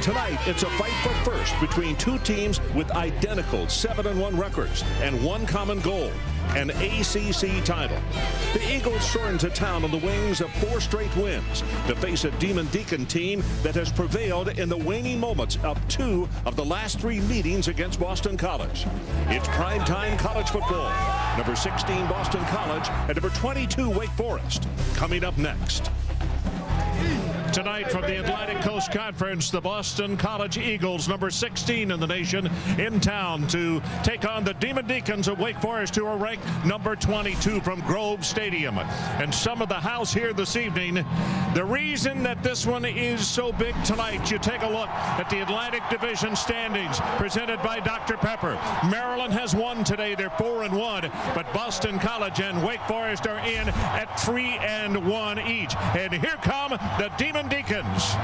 Tonight, it's a fight for first between two teams with identical 7-1 records and one common goal, an ACC title. The Eagles soar into town on the wings of 4 straight wins to face a Demon Deacon team that has prevailed in the waning moments of 2 of the last 3 meetings against Boston College. It's primetime college football. Number 16 Boston College and number 22 Wake Forest. Coming up next. Tonight from the Atlantic Coast Conference, the Boston College Eagles, number 16 in the nation, in town to take on the Demon Deacons of Wake Forest, who are ranked number 22 from Grove Stadium. And some of the house here this evening, the reason that this one is so big tonight, you take a look at the Atlantic Division standings presented by Dr. Pepper. Maryland has won today. They're 4-1, but Boston College and Wake Forest are in at 3-1 each. And here come the Demon Deacons.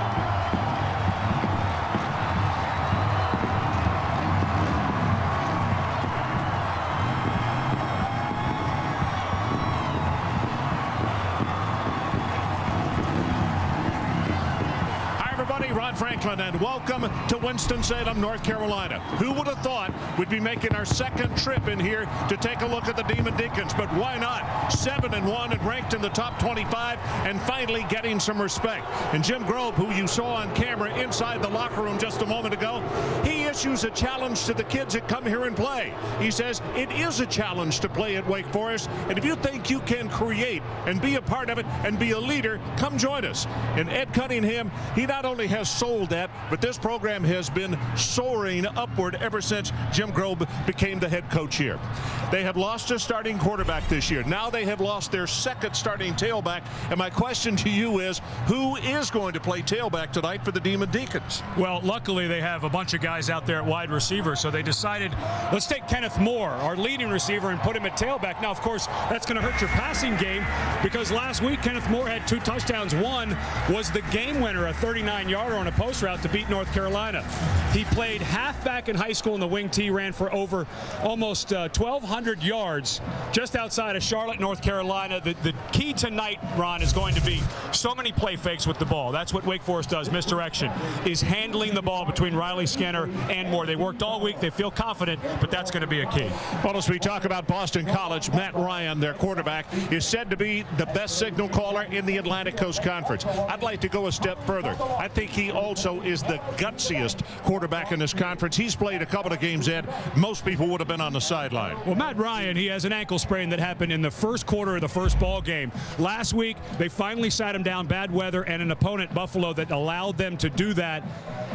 Ron Franklin, and welcome to Winston-Salem, North Carolina. Who would have thought we'd be making our second trip in here to take a look at the Demon Deacons? But why not? 7-1 and ranked in the top 25 and finally getting some respect. And Jim Grove, who you saw on camera inside the locker room just a moment ago, he issues a challenge to the kids that come here and play. He says it is a challenge to play at Wake Forest, and if you think you can create and be a part of it and be a leader, come join us. And Ed Cunningham, he not only has sold that, but this program has been soaring upward ever since Jim Grove became the head coach here. They have lost a starting quarterback this year. Now they have lost their second starting tailback. And my question to you is, who is going to play tailback tonight for the Demon Deacons? Well, luckily they have a bunch of guys out there at wide receiver, so they decided, let's take Kenneth Moore, our leading receiver, and put him at tailback. Now, of course, that's going to hurt your passing game, because last week Kenneth Moore had 2 touchdowns. One was the game winner, a 39-yarder on a post route to beat North Carolina. He played halfback in high school in the wing T, ran for over almost 1,200 yards just outside of Charlotte, North Carolina. The key tonight, Ron, is going to be so many play fakes with the ball. That's what Wake Forest does, misdirection, is handling the ball between Riley, Skinner, and Moore. They worked all week. They feel confident, but that's going to be a key. Well, as we talk about Boston College, Matt Ryan, their quarterback, is said to be the best signal caller in the Atlantic Coast Conference. I'd like to go a step further. I think he also is the gutsiest quarterback in this conference. He's played a couple of games, Ed. Most people would have been on the sideline. Well, Matt Ryan, he has an ankle sprain that happened in the first quarter of the first ball game. Last week, they finally sat him down, bad weather, and an opponent, Buffalo, that allowed them to do that.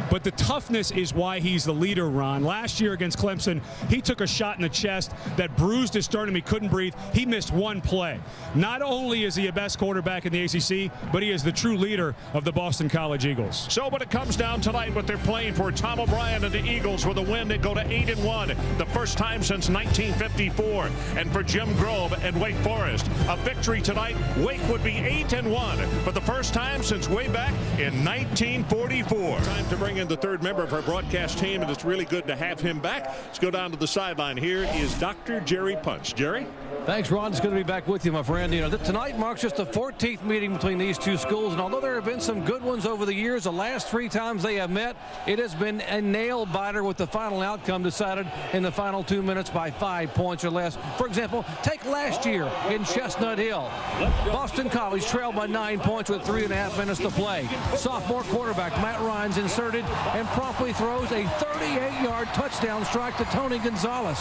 But the toughness is why he's the leader, Ron. Last year against Clemson, he took a shot in the chest that bruised his sternum. He couldn't breathe. He missed one play. Not only is he a best quarterback in the ACC, but he is the true leader of the Boston College Eagles. So when it comes down tonight, what they're playing for, Tom O'Brien and the Eagles with a win, they go to 8-1, the first time since 1954. And for Jim Grove and Wake Forest, a victory tonight, Wake would be 8-1 for the first time since way back in 1944. Time to bring in the third member of our broadcast team, and it's really good to have him back. Let's go down to the sideline. Here is Dr. Jerry Punch. Jerry? Thanks, Ron. It's good to be back with you, my friend. You know, tonight marks just the 14th meeting between these two schools, and although there have been some good ones over the years, the last 3 times they have met, it has been a nail-biter with the final outcome decided in the final 2 minutes by 5 points or less. For example, take last year in Chestnut Hill. Boston College trailed by 9 points with 3.5 minutes to play. Sophomore quarterback Matt Ryan's inserted and promptly throws a 38-yard touchdown strike to Tony Gonzalez.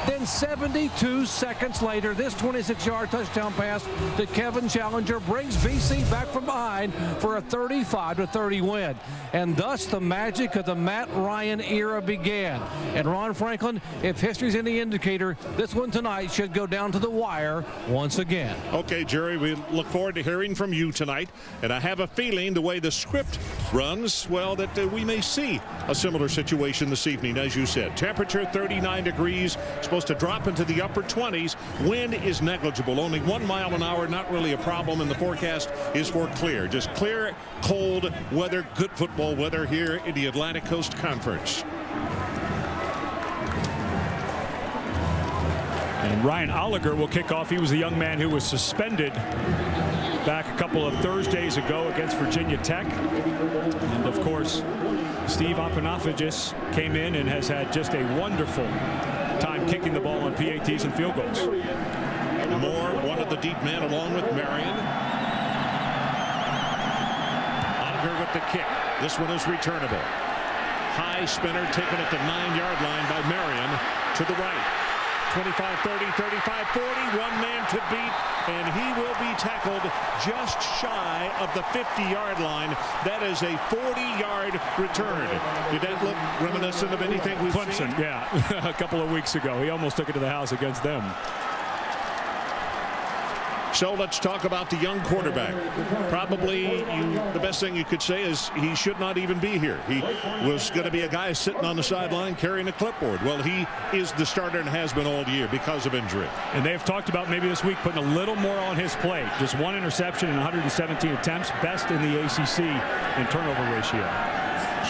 Then 72 seconds later, this 26-yard touchdown pass to Kevin Challenger brings BC back from behind for a 35-30 win. And thus the magic of the Matt Ryan era began. And Ron Franklin, if history's any indicator, this one tonight should go down to the wire once again. Okay, Jerry, we look forward to hearing from you tonight. And I have a feeling the way the script runs, well, that we may see a similar situation this evening, as you said. Temperature 39 degrees, supposed to drop into the upper 20s. Wind is negligible, only 1 mile an hour, not really a problem, and the forecast is for clear. Just clear, cold weather, good football weather here in the Atlantic Coast Conference. And Ryan Oliger will kick off. He was the young man who was suspended back a couple of Thursdays ago against Virginia Tech. And, of course, Steve Apanafagis came in and has had just a wonderful time kicking the ball on PATs and field goals. Moore, one of the deep men, along with Marion. Unger with the kick. This one is returnable. High spinner taken at the 9-yard line by Marion to the right. 25-30, 35-40, one man to beat, and he will be tackled just shy of the 50-yard line. That is a 40-yard return. Did that look reminiscent of anything we've seen? Clemson, yeah, a couple of weeks ago. He almost took it to the house against them. So let's talk about the young quarterback. Probably the best thing you could say is he should not even be here. He was going to be a guy sitting on the sideline carrying a clipboard. Well, he is the starter and has been all year because of injury. And they've talked about maybe this week putting a little more on his plate. Just one interception in 117 attempts, best in the ACC in turnover ratio.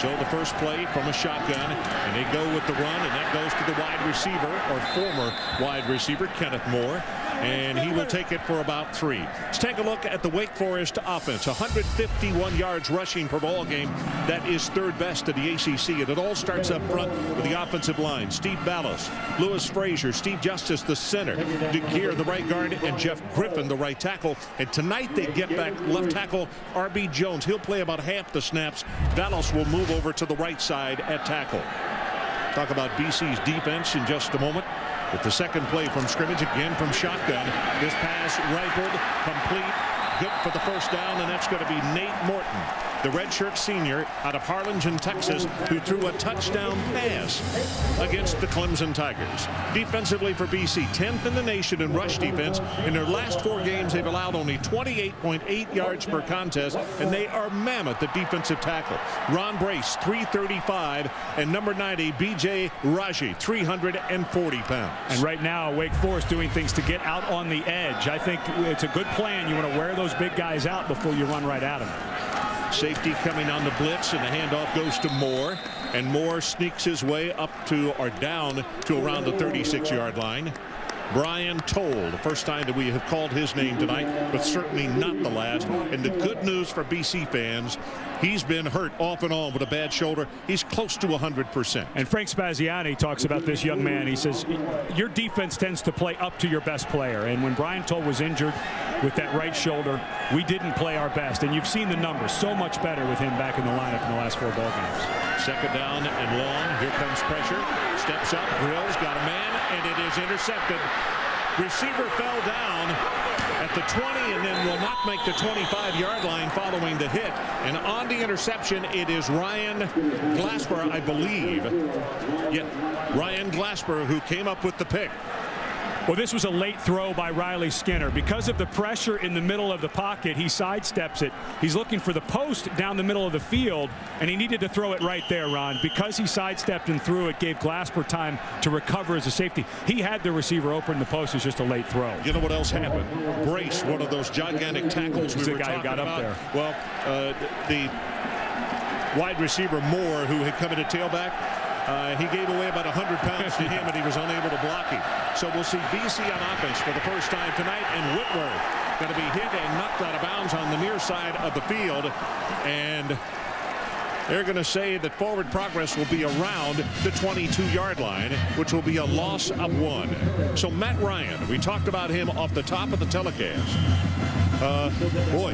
So the first play from a shotgun, and they go with the run, and that goes to the wide receiver, or former wide receiver, Kenneth Moore. And he will take it for about 3. Let's take a look at the Wake Forest offense. 151 yards rushing per ball game. That is third best in the ACC. And it all starts up front with the offensive line. Steve Ballas, Lewis Frazier, Steve Justice, the center, DeGear, the right guard, and Jeff Griffin, the right tackle. And tonight they get back left tackle R.B. Jones. He'll play about half the snaps. Ballas will move over to the right side at tackle. Talk about BC's defense in just a moment. With the second play from scrimmage, again from shotgun. This pass rifled, complete, good for the first down, and that's going to be Nate Morton, the redshirt senior out of Harlingen, Texas, who threw a touchdown pass against the Clemson Tigers. Defensively for BC, 10th in the nation in rush defense. In their last 4 games, they've allowed only 28.8 yards per contest, and they are mammoth at defensive tackle. Ron Brace, 335, and number 90, B.J. Raji, 340 pounds. And right now, Wake Forest doing things to get out on the edge. I think it's a good plan. You want to wear those big guys out before you run right at them. Safety coming on the blitz, and the handoff goes to Moore, and Moore sneaks his way up to or down to around the 36-yard line. Brian Toll, the first time that we have called his name tonight, but certainly not the last. And the good news for BC fans, he's been hurt off and on with a bad shoulder. He's close to 100%. And Frank Spaziani talks about this young man. He says, your defense tends to play up to your best player. And when Brian Toll was injured with that right shoulder, we didn't play our best. And you've seen the numbers, so much better with him back in the lineup in the last 4 ball games. Second down and long. Here comes pressure. Steps up. Grills got a man, and it is intercepted. Receiver fell down at the 20 and then will not make the 25-yard line following the hit. And on the interception, it is Ryan Glasper, I believe. Yeah, Ryan Glasper, who came up with the pick. Well, this was a late throw by Riley Skinner. Because of the pressure in the middle of the pocket, he sidesteps it. He's looking for the post down the middle of the field, and he needed to throw it right there, Ron. Because he sidestepped and threw it, gave Glasper time to recover as a safety. He had the receiver open. The post is just a late throw. You know what else happened? Brace, one of those gigantic tackles we were talking about. Up there. Well, the wide receiver Moore, who had come in at tailback, he gave away about 100 pounds to him, and he was unable to block him. So we'll see BC on offense for the first time tonight, and Whitworth going to be hit and knocked out of bounds on the near side of the field. And they're going to say that forward progress will be around the 22-yard line, which will be a loss of 1. So Matt Ryan, we talked about him off the top of the telecast. Boy,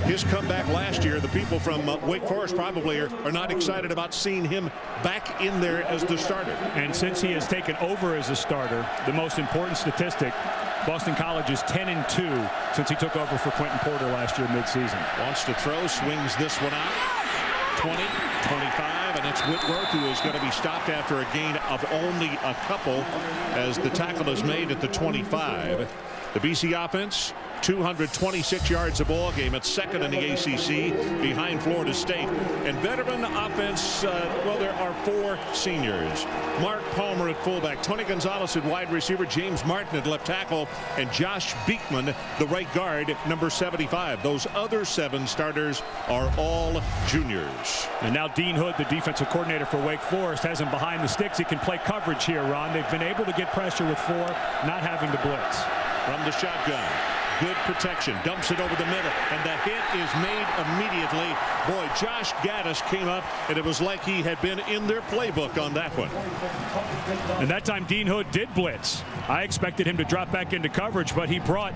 his comeback last year, the people from Wake Forest probably are not excited about seeing him back in there as the starter. And since he has taken over as a starter, the most important statistic, Boston College is 10-2 since he took over for Quentin Porter last year midseason. Wants to throw, swings this one out. 20, 25, and it's Whitworth who is going to be stopped after a gain of only a couple as the tackle is made at the 25. The BC offense, 226 yards a ball game. It's second in the ACC behind Florida State. And veteran offense, well, there are 4 seniors. Mark Palmer at fullback, Tony Gonzalez at wide receiver, James Martin at left tackle, and Josh Beekman, the right guard, number 75. Those other 7 starters are all juniors. And now Dean Hood, the defensive coordinator for Wake Forest, has him behind the sticks. He can play coverage here, Ron. They've been able to get pressure with 4, not having to blitz. From the shotgun, Good protection. Dumps it over the middle. And the hit is made immediately. Boy, Josh Gaddis came up, and it was like he had been in their playbook on that one. And that time Dean Hood did blitz. I expected him to drop back into coverage, but he brought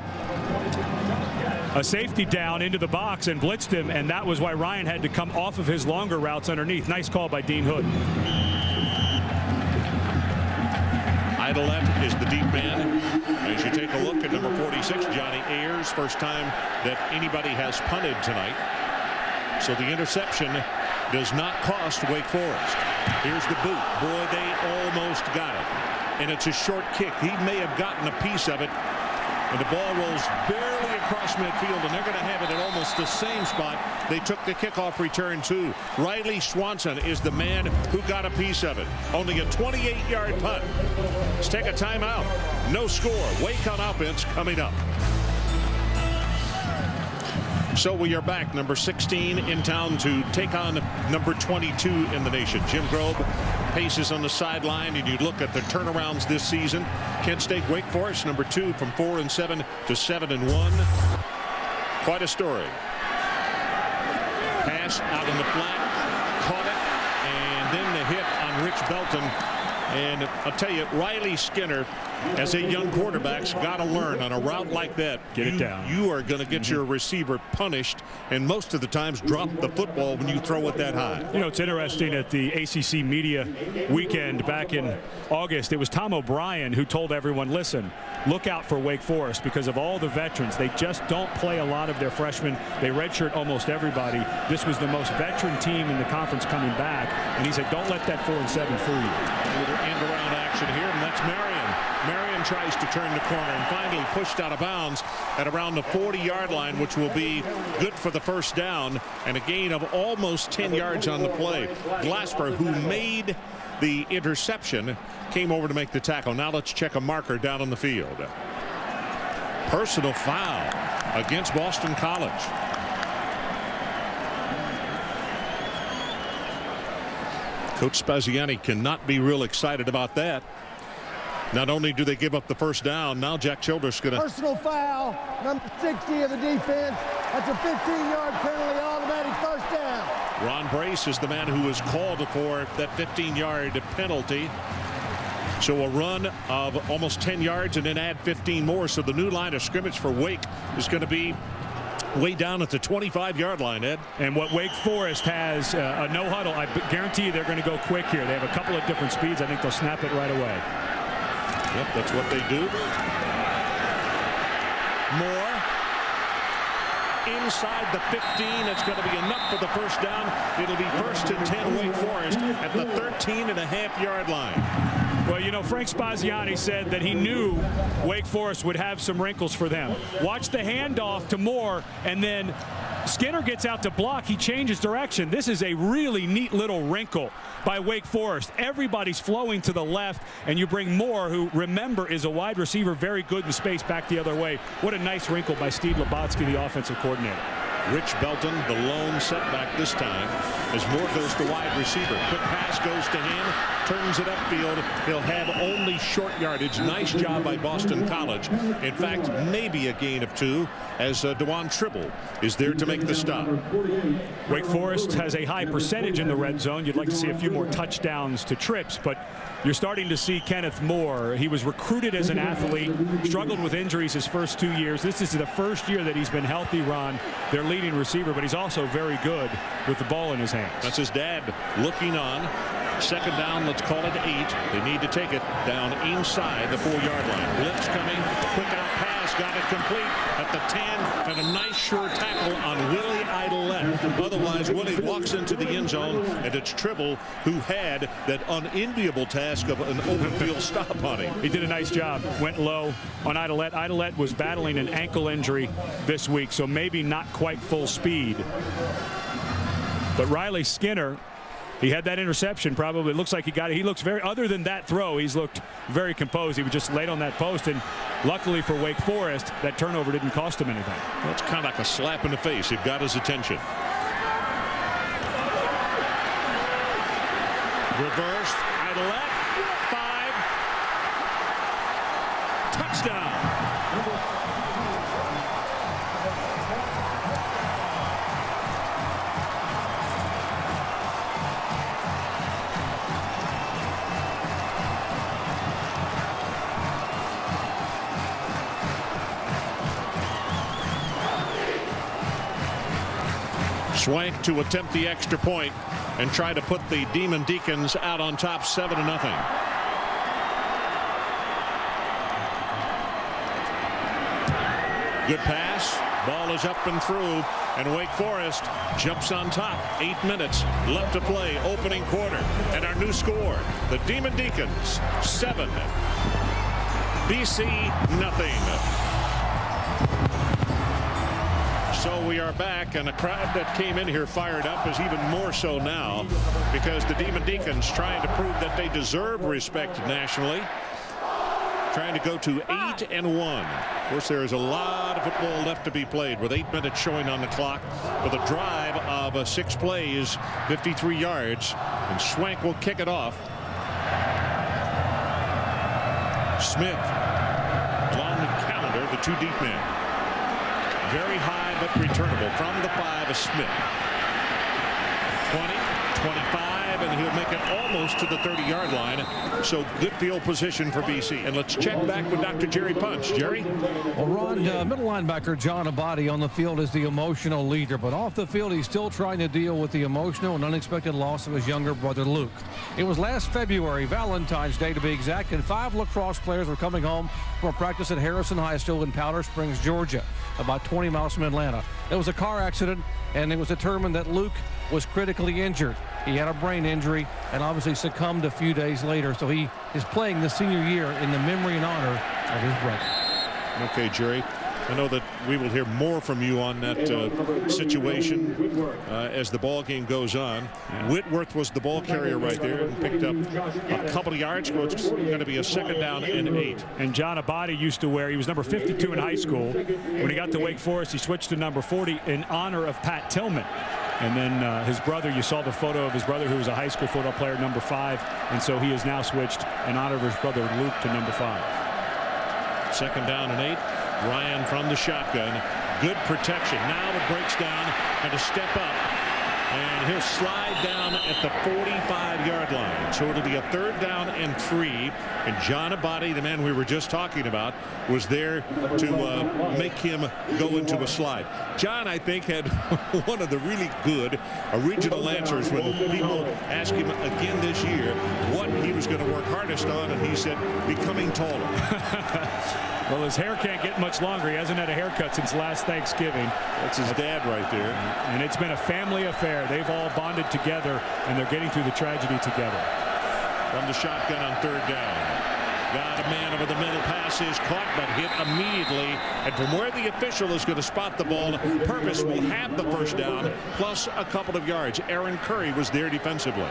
a safety down into the box and blitzed him, and that was why Ryan had to come off of his longer routes underneath. Nice call by Dean Hood. Idolette is the deep man. As you take a look at number 46, Johnny Ayers, first time that anybody has punted tonight. So the interception does not cost Wake Forest. Here's the boot. Boy, they almost got it. And it's a short kick. He may have gotten a piece of it. And the ball rolls barely across midfield, and they're going to have it at almost the same spot they took the kickoff return to. Riley Swanson is the man who got a piece of it. Only a 28-yard punt. Let's take a timeout. No score. Wake on offense coming up. So we are back. Number 16 in town to take on number 22 in the nation. Jim Grobe paces on the sideline, and you look at the turnarounds this season. Kent State, Wake Forest, number 2 from 4-7 to 7-1. Quite a story. Pass out in the flat, caught it, and then the hit on Rich Belton. And I'll tell you, Riley Skinner, as a young quarterback's got to learn on a route like that. Get it down. You are going to get your receiver punished, and most of the times drop the football when you throw it that high. You know, it's interesting at the ACC media weekend back in August, it was Tom O'Brien who told everyone, listen, look out for Wake Forest because of all the veterans. They just don't play a lot of their freshmen. They redshirt almost everybody. This was the most veteran team in the conference coming back, and he said, don't let that 4-7 fool you. Little end around action here, and that's Marion. Marion tries to turn the corner and finally pushed out of bounds at around the 40-yard line, which will be good for the first down and a gain of almost 10 yards on the play. Glasper, who made the interception, came over to make the tackle. Now let's check a marker down on the field. Personal foul against Boston College. Coach Spaziani cannot be real excited about that. Not only do they give up the first down, now Jack Childress going to... Personal foul, number 60 of the defense. That's a 15-yard penalty, automatic first down. Ron Brace is the man who was called for that 15-yard penalty. So a run of almost 10 yards and then add 15 more. So the new line of scrimmage for Wake is going to be way down at the 25-yard line, Ed. And what Wake Forest has, a no huddle, I guarantee you they're going to go quick here. They have a couple of different speeds. I think they'll snap it right away. Yep, that's what they do. Moore inside the 15. It's going to be enough for the first down. It'll be 1st and 10 Wake Forest at the 13.5-yard line. Well, you know, Frank Spaziani said that he knew Wake Forest would have some wrinkles for them. Watch the handoff to Moore, and then Skinner gets out to block. He changes direction. This is a really neat little wrinkle by Wake Forest. Everybody's flowing to the left, and you bring Moore, who, remember, is a wide receiver, very good in space, back the other way. What a nice wrinkle by Steve Labotsky, the offensive coordinator. Rich Belton, the lone setback this time, as Moore goes to wide receiver. Quick pass goes to him, turns it upfield. He'll have only short yardage. Nice job by Boston College. In fact, maybe a gain of 2, as DeJuan Tribble is there to make the stop. Wake Forest has a high percentage in the red zone. You'd like to see a few more touchdowns to trips, but you're starting to see Kenneth Moore. He was recruited as an athlete, struggled with injuries his first 2 years. This is the first year that he's been healthy, Ron, their leading receiver, but he's also very good with the ball in his hands. That's his dad looking on. Second down, let's call it 8. They need to take it down inside the 4-yard line. Blitz coming, quick out pass, got it complete at the 10, and a nice sure tackle on Willie Idolette. Otherwise, Willie walks into the end zone, and it's Tribble who had that unenviable task of an open field stop on him. He did a nice job, went low on Idolette. Idolette was battling an ankle injury this week, so maybe not quite full speed. But Riley Skinner, he had that interception. Probably looks like he got it. He looks very, other than that throw, he's looked very composed. He was just laid on that post, and luckily for Wake Forest, that turnover didn't cost him anything. That's kind of like a slap in the face. It got his attention. Reversed. Idolette. 5. Touchdown. Swank to attempt the extra point and try to put the Demon Deacons out on top 7-0. Good pass. Ball is up and through, and Wake Forest jumps on top. 8 minutes left to play, opening quarter. And our new score, the Demon Deacons 7, BC nothing. So we are back, and a crowd that came in here fired up is even more so now, because the Demon Deacons trying to prove that they deserve respect nationally. Trying to go to 8-1. Of course, there is a lot of football left to be played with 8 minutes showing on the clock with a drive of 6 plays, 53 yards, and Swank will kick it off. Smith along the calendar, the 2 deep men. Very high but returnable from the 5 of Smith. 20, 25, and he'll make it almost to the 30-yard line. So good field position for BC. And let's check back with Dr. Jerry Punch. Jerry? Well, Ron, middle linebacker John Abadi on the field is the emotional leader, but off the field he's still trying to deal with the emotional and unexpected loss of his younger brother Luke. It was last February, Valentine's Day to be exact, and 5 lacrosse players were coming home from a practice at Harrison High School in Powder Springs, Georgia, about 20 miles from Atlanta. There was a car accident, and it was determined that Luke was critically injured. He had a brain injury and obviously succumbed a few days later. So he is playing the senior year in the memory and honor of his brother. Okay, Jerry. I know that we will hear more from you on that situation as the ball game goes on. Yeah. Whitworth was the ball carrier right there and picked up a couple of yards. It's going to be a 2nd down and 8. And John Abadi used to wear, he was number 52 in high school. When he got to Wake Forest, he switched to number 40 in honor of Pat Tillman. And then his brother, you saw the photo of his brother, who was a high school football player, number 5. And so he has now switched in honor of his brother Luke to number 5. 2nd down and 8. Ryan from the shotgun. Good protection. Now it breaks down and a step up. And he'll slide down at the 45-yard line. So it'll be a 3rd down and 3. And John Abadi, the man we were just talking about, was there to make him go into a slide. John, I think, had one of the really good original answers when people asked him again this year what he was going to work hardest on, and he said, becoming taller. Well, his hair can't get much longer. He hasn't had a haircut since last Thanksgiving. That's his dad right there. And it's been a family affair. They've all bonded together, and they're getting through the tragedy together. From the shotgun on 3rd down. Got a man over the middle. Pass is caught, but hit immediately. And from where the official is going to spot the ball, Purvis will have the 1st down, plus a couple of yards. Aaron Curry was there defensively.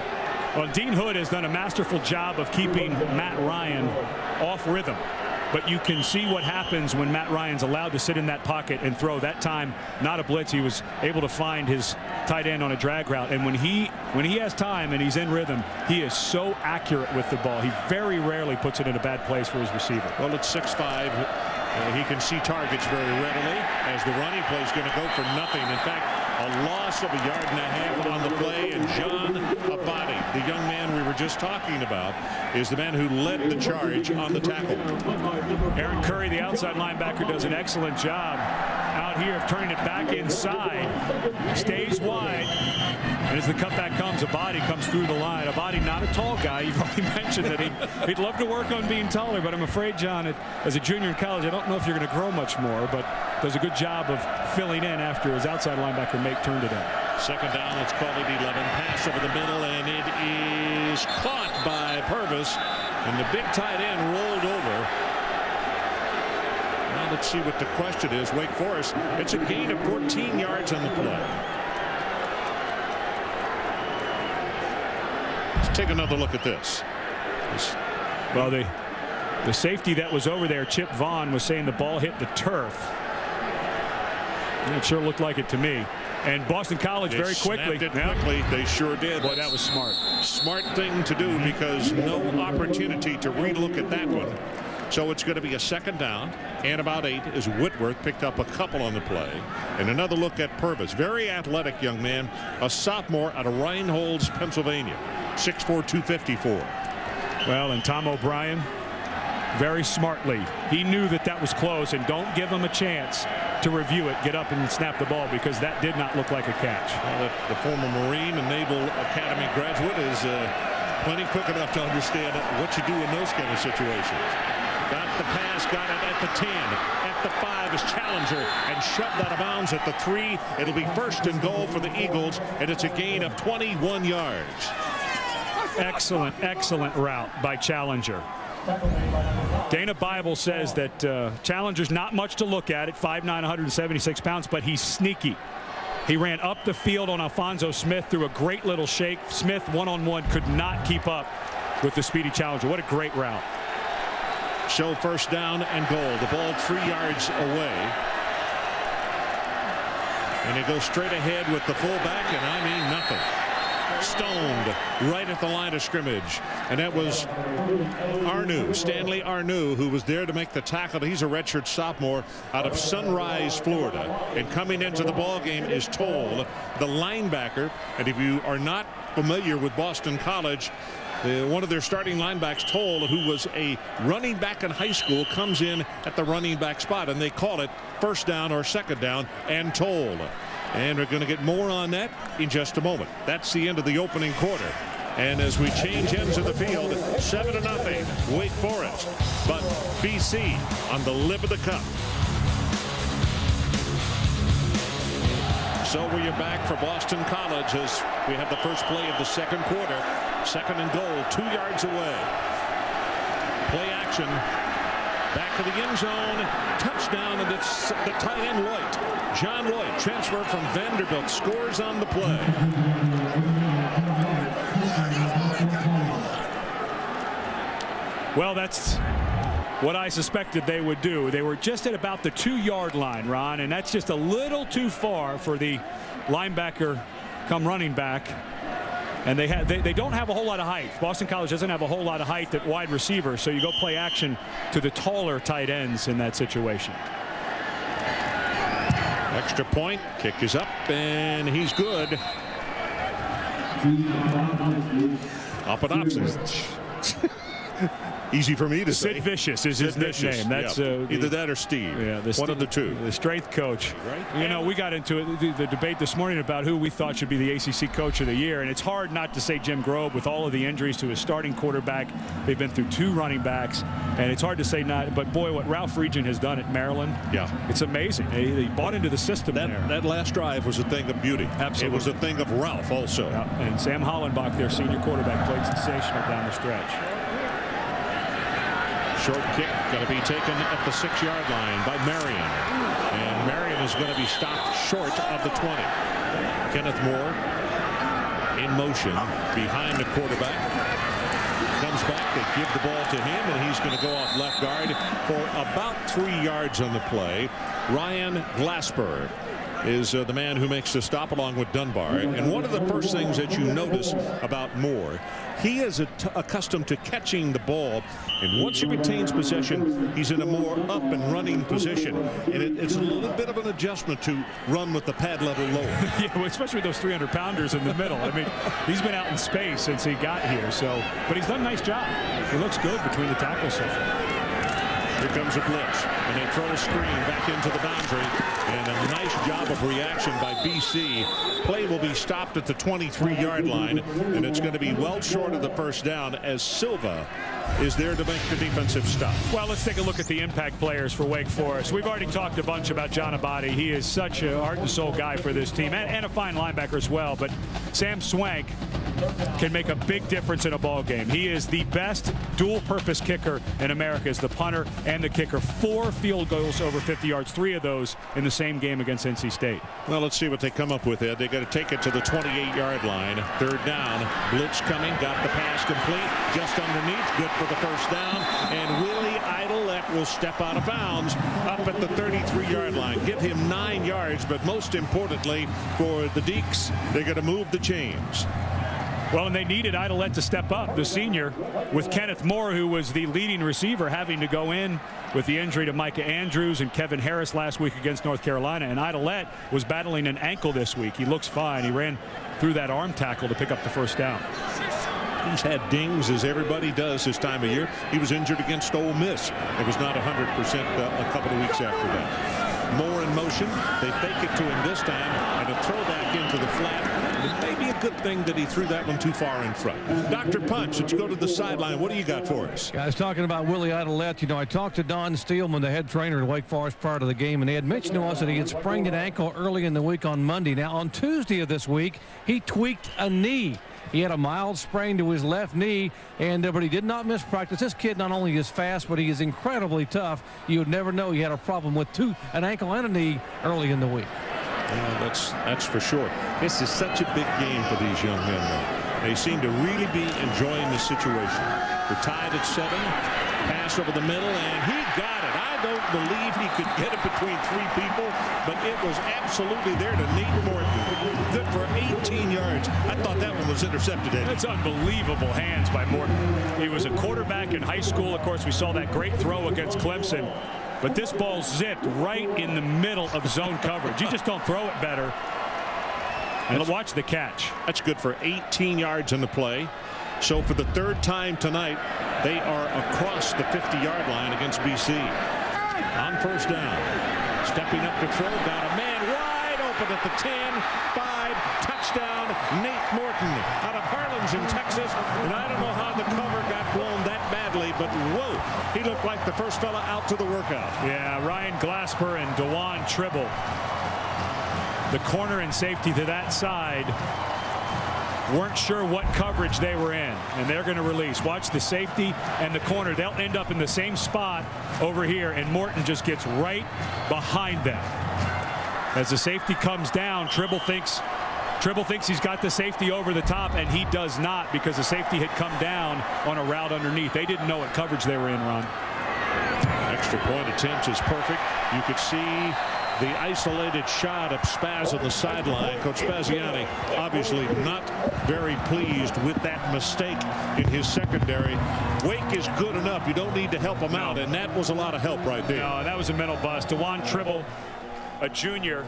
Well, Dean Hood has done a masterful job of keeping Matt Ryan off rhythm. But you can see what happens when Matt Ryan's allowed to sit in that pocket and throw. That time, not a blitz. He was able to find his tight end on a drag route. And when he has time and he's in rhythm, he is so accurate with the ball. He very rarely puts it in a bad place for his receiver. Well, it's 6'5". He can see targets very readily as the running play is going to go for nothing. In fact, a loss of 1.5 yards on the play, and John Abadi, the young man we were just talking about, is the man who led the charge on the tackle. Aaron Curry, the outside linebacker, does an excellent job out here of turning it back inside. Stays wide. And as the cutback comes, Abadi comes through the line. Abadi, not a tall guy. You've already mentioned that he'd love to work on being taller, but I'm afraid, John, as a junior in college, I don't know if you're going to grow much more, but does a good job of filling in after his outside linebacker mate turned it in. 2nd down, let's call it 11. Pass over the middle, and it is caught by Purvis, and the big tight end rolled over. Now let's see what the question is. Wake Forest, it's a gain of 14 yards on the play. Let's take another look at this. Well, the safety that was over there, Chip Vaughn, was saying the ball hit the turf. It sure looked like it to me. And Boston College very quickly. They sure did. Boy, that was smart. Smart thing to do, because no opportunity to relook at that one. So it's going to be a 2nd down and about 8 as Whitworth picked up a couple on the play. And another look at Purvis. Very athletic young man, a sophomore out of Reinholds, Pennsylvania. 6'4", 254. Well, and Tom O'Brien, very smartly, he knew that was close, and don't give him a chance. to review it, get up and snap the ball, because that did not look like a catch. Well, the former Marine and Naval Academy graduate is plenty quick enough to understand what you do in those kind of situations. Got the pass, got it at the 10, at the 5 is Challenger, and shoved out of bounds at the 3. It'll be 1st and goal for the Eagles, and it's a gain of 21 yards. Excellent, excellent route by Challenger. Dana Bible says that Challenger's not much to look at 5'9", 176 pounds, but he's sneaky. He ran up the field on Alfonso Smith, threw a great little shake. Smith one-on-one could not keep up with the speedy Challenger. What a great route. So 1st down and goal. The ball 3 yards away. And he goes straight ahead with the fullback, and I mean nothing. Stoned right at the line of scrimmage. And that was Arnu, Stanley Arnu, who was there to make the tackle. He's a redshirt sophomore out of Sunrise, Florida. And coming into the ball game is Toll, the linebacker. And if you are not familiar with Boston College, one of their starting linebacks, Toll, who was a running back in high school, comes in at the running back spot, and they call it 1st down or 2nd down and Toll. And we're going to get more on that in just a moment. That's the end of the opening quarter. And as we change ends of the field, 7-0, Wake Forest. But BC on the lip of the cup. So we are back for Boston College as we have the first play of the 2nd quarter. 2nd and goal, 2 yards away. Play action. Back to the end zone. Touchdown, and it's the tight end Lloyd. John Lloyd, transferred from Vanderbilt, scores on the play. Well, that's what I suspected they would do. They were just at about the 2-yard line, Ron, and that's just a little too far for the linebacker come running back. And they don't have a whole lot of height. Boston College doesn't have a whole lot of height at wide receiver, so you go play action to the taller tight ends in that situation. Extra point, kick is up, and he's good. Up and up. Easy for me to say. Sid Vicious is his nickname. That's either that or Steve. Yeah, one of the two. The strength coach. Right. You know, we got into the debate this morning about who we thought should be the ACC Coach of the Year, and it's hard not to say Jim Grobe with all of the injuries to his starting quarterback. They've been through 2 running backs, and it's hard to say not. But boy, what Ralph Regent has done at Maryland, it's amazing. He bought into the system there. That last drive was a thing of beauty. Absolutely. It was a thing of Ralph also. Yeah. And Sam Hollenbach, their senior quarterback, played sensational down the stretch. Short kick going to be taken at the 6-yard line by Marion. And Marion is going to be stopped short of the 20. Kenneth Moore in motion behind the quarterback. Comes back, they give the ball to him, and he's going to go off left guard for about 3 yards on the play. Ryan Glasper is the man who makes the stop along with Dunbar. And one of the first things that you notice about Moore, he is accustomed to catching the ball, and once he retains possession, he's in a more up and running position, and it's a little bit of an adjustment to run with the pad level lower. Yeah, well, especially with those 300-pounders in the middle. I mean, he's been out in space since he got here, but he's done a nice job. He looks good between the tackles so far. Here comes a blitz, and they throw a screen back into the boundary, and a nice job of reaction by BC. Play will be stopped at the 23-yard line, and it's going to be well short of the 1st down as Silva is there to make the defensive stop. Well, let's take a look at the impact players for Wake Forest. We've already talked a bunch about John Abadi. He is such a heart and soul guy for this team, and a fine linebacker as well. But Sam Swank can make a big difference in a ball game. He is the best dual-purpose kicker in America, as the punter and the kicker. 4 field goals over 50 yards, 3 of those in the same game against NC State. Well, let's see what they come up with, Ed. They got to take it to the 28-yard line. 3rd down. Blitz coming. Got the pass complete. Just underneath. Good for the 1st down. And Willie Idolette will step out of bounds up at the 33-yard line. Give him 9 yards, but most importantly for the Deacs, they're going to move the chains. Well, and they needed Idolette to step up, the senior, with Kenneth Moore, who was the leading receiver, having to go in with the injury to Micah Andrews and Kevin Harris last week against North Carolina. And Idolette was battling an ankle this week. He looks fine. He ran through that arm tackle to pick up the 1st down. He's had dings, as everybody does this time of year. He was injured against Ole Miss. It was not 100% a couple of weeks after that. Moore in motion. They fake it to him this time, and a throwback into the flat. It may be a good thing that he threw that one too far in front. Dr. Punch, let's go to the sideline. What do you got for us? Guys, talking about Willie Idolette, you know, I talked to Don Steelman, the head trainer at Wake Forest, prior to the game, and he had mentioned to us that he had sprained an ankle early in the week on Monday. Now, on Tuesday of this week, he tweaked a knee. He had a mild sprain to his left knee, but he did not miss practice. This kid not only is fast, but he is incredibly tough. You would never know he had a problem with an ankle and a knee early in the week. Yeah, that's for sure. This is such a big game for these young men, though. They seem to really be enjoying the situation. They're tied at 7. Pass over the middle, and he got it. I don't believe he could get it between 3 people, but it was absolutely there to Nate Morton. Good for 18 yards. I thought that one was intercepted. That's unbelievable hands by Morton. He was a quarterback in high school. Of course, we saw that great throw against Clemson. But this ball zipped right in the middle of zone coverage. You just don't throw it better. And watch the catch. That's good for 18 yards in the play. So for the 3rd time tonight, they are across the 50-yard line against BC. On 1st down. Stepping up to throw. Got a man wide open at the 10. 5. Touchdown. Nate Morton out of Harlingen in Texas. And I don't know how the cover got blown that badly, but whoa, he looked like the first fella out to the workout. Yeah, Ryan Glasper and Dewan Tribble, the corner and safety to that side, weren't sure what coverage they were in, and they're going to release. Watch the safety and the corner. They'll end up in the same spot over here, and Morton just gets right behind them. As the safety comes down, Tribble thinks he's got the safety over the top, and he does not, because the safety had come down on a route underneath. They didn't know what coverage they were in, Ron. Extra point attempt is perfect. You could see the isolated shot of Spaz on the sideline. Coach Spaziani obviously not very pleased with that mistake in his secondary. Wake is good enough. You don't need to help him out, and that was a lot of help right there. No, that was a mental bust. Dewan Tribble, a junior,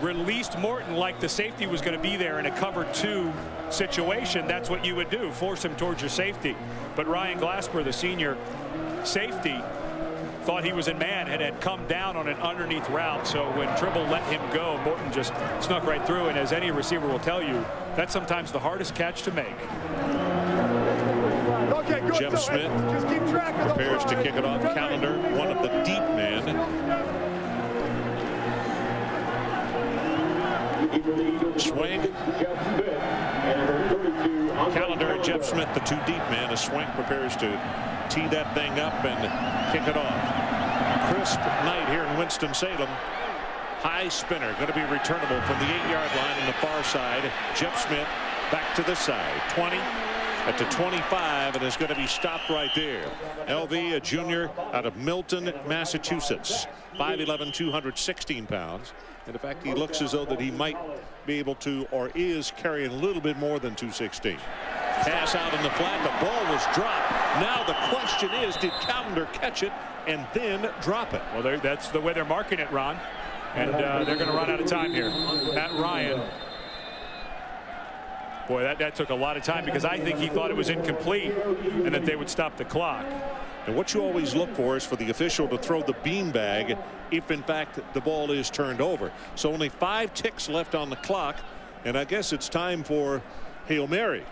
released Morton like the safety was going to be there in a cover 2 situation. That's what you would do, force him towards your safety. But Ryan Glasper, the senior safety, thought he was in man and had come down on an underneath route. So when Tribble let him go, Morton just snuck right through. And as any receiver will tell you, that's sometimes the hardest catch to make. Okay, good. Jeff Smith Just keep track of prepares to kick it off. Calendar, one of the deep men. Swing. Calendar and Jeff Smith, the 2 deep men. A Swank prepares to tee that thing up and kick it off. Crisp night here in Winston-Salem. High spinner, going to be returnable from the 8-yard line on the far side. Jeff Smith back to the side. 20 at the 25, and is going to be stopped right there. LV, a junior out of Milton, Massachusetts. 5'11", 216 pounds. And in fact, he looks as though that he might be able to, or is carrying a little bit more than 216. Pass out in the flat. The ball was dropped. Now the question is, did Calendar catch it and then drop it? Well, that's the way they're marking it, Ron. And they're going to run out of time here. Matt Ryan. Boy, that took a lot of time, because I think he thought it was incomplete and that they would stop the clock. And what you always look for is for the official to throw the beanbag if, in fact, the ball is turned over. So only 5 ticks left on the clock, and I guess it's time for Hail Mary.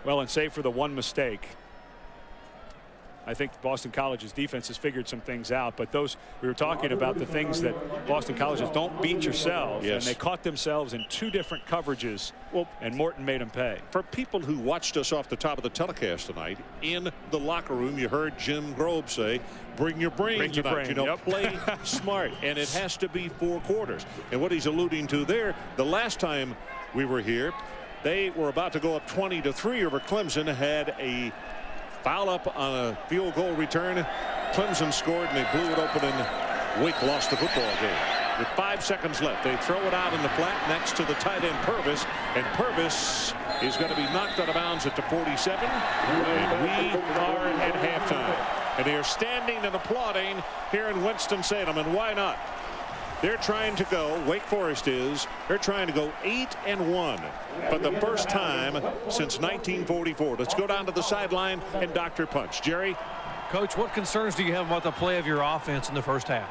Well, and save for the one mistake, I think Boston College's defense has figured some things out, but those, we were talking about the things that Boston College is, don't beat yourself. Yes. And they caught themselves in 2 different coverages, and Morton made them pay. For people who watched us off the top of the telecast tonight, in the locker room, you heard Jim Grobe say, bring your brain tonight. You know, yep. Play smart, and it has to be 4 quarters. And what he's alluding to there, the last time we were here, they were about to go up 20-3 over Clemson, had a foul up on a field goal return. Clemson scored, and they blew it open, and Wake lost the football game. With 5 seconds left, they throw it out in the flat next to the tight end Purvis, and Purvis is going to be knocked out of bounds at the 47, and we are at halftime. And they are standing and applauding here in Winston-Salem, and why not? They're trying to go, Wake Forest is, they're trying to go 8-1 for the first time since 1944. Let's go down to the sideline and Dr. Punch. Jerry? Coach, what concerns do you have about the play of your offense in the first half?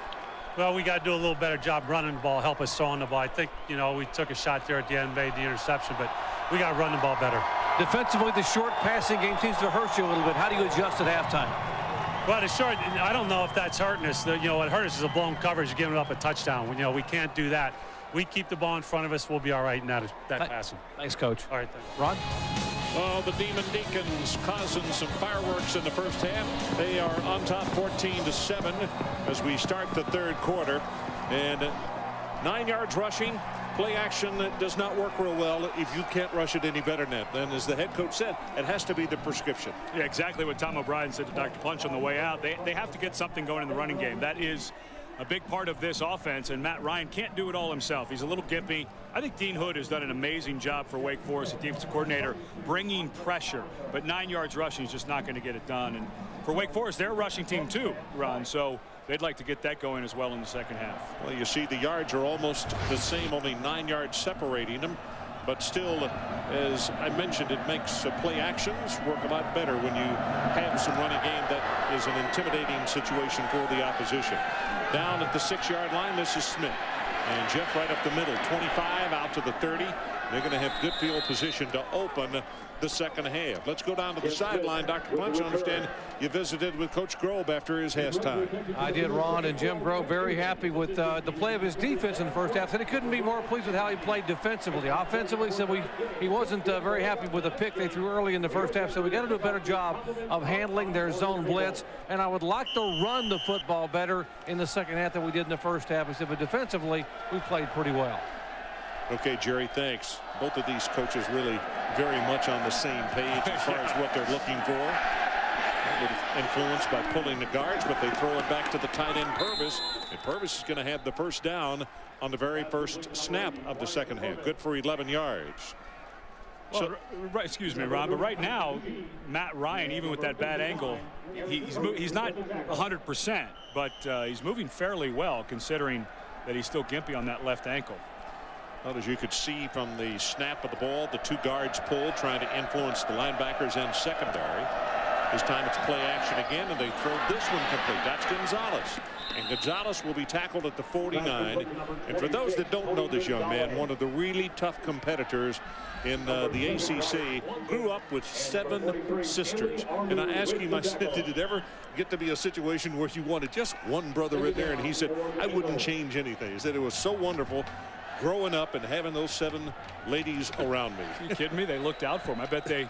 Well, we got to do a little better job running the ball, help us throwing the ball. I think, we took a shot there at the end, made the interception, but we got to run the ball better. Defensively, the short passing game seems to hurt you a little bit. How do you adjust at halftime? Well, the short, I don't know if that's hurting us. What hurt us is a blown coverage, giving up a touchdown. We can't do that. We keep the ball in front of us, we'll be all right in that passing. Thanks, Coach. All right, thanks. Ron? Oh, the Demon Deacons causing some fireworks in the first half. They are on top 14-7 as we start the third quarter. And 9 yards rushing. Play action does not work real well if you can't rush it any better than that. Then, as the head coach said, it has to be the prescription. Yeah, exactly what Tom O'Brien said to Dr. Punch on the way out. They have to get something going in the running game. That is a big part of this offense, and Matt Ryan can't do it all himself. He's a little gimpy. I think Dean Hood has done an amazing job for Wake Forest, the defensive coordinator, bringing pressure. But 9 yards rushing is just not going to get it done. And for Wake Forest, they're a rushing team too, Ron. So they'd like to get that going as well in the second half. Well, you see the yards are almost the same, only 9 yards separating them. But still, as I mentioned, it makes play actions work a lot better when you have some running game that is an intimidating situation for the opposition. Down at the 6-yard line, this is Smith. And Jeff right up the middle, 25 out to the 30. They're going to have good field position to open the second half. Let's go down to the sideline. Dr. Punch, I understand you visited with Coach Grove after his halftime. I did, Ron, and Jim Grove very happy with the play of his defense in the first half. Said he couldn't be more pleased with how he played defensively. Offensively, said he wasn't very happy with the pick they threw early in the first half, so we got to do a better job of handling their zone blitz, and I would like to run the football better in the second half than we did in the first half. He said, but defensively, we played pretty well. Okay, Jerry, thanks. Both of these coaches really very much on the same page as far as what they're looking for. A little influenced by pulling the guards, but they throw it back to the tight end Purvis. And Purvis is going to have the first down on the very first snap of the second half. Good for 11 yards. Well, right, excuse me, Ron, but right now, Matt Ryan, even with that bad angle, he's not 100%, but he's moving fairly well considering that he's still gimpy on that left ankle. Well, as you could see from the snap of the ball, the two guards pulled, trying to influence the linebackers and secondary. This time it's play action again, and they throw this one complete. That's Gonzalez. And Gonzalez will be tackled at the 49. And for those that don't know this young man, one of the really tough competitors in the ACC, grew up with 7 sisters. And I asked him, I said, did it ever get to be a situation where you wanted just one brother in there? And he said, I wouldn't change anything. He said it was so wonderful growing up and having those 7 ladies around me. Are you kidding me? They looked out for him. I bet they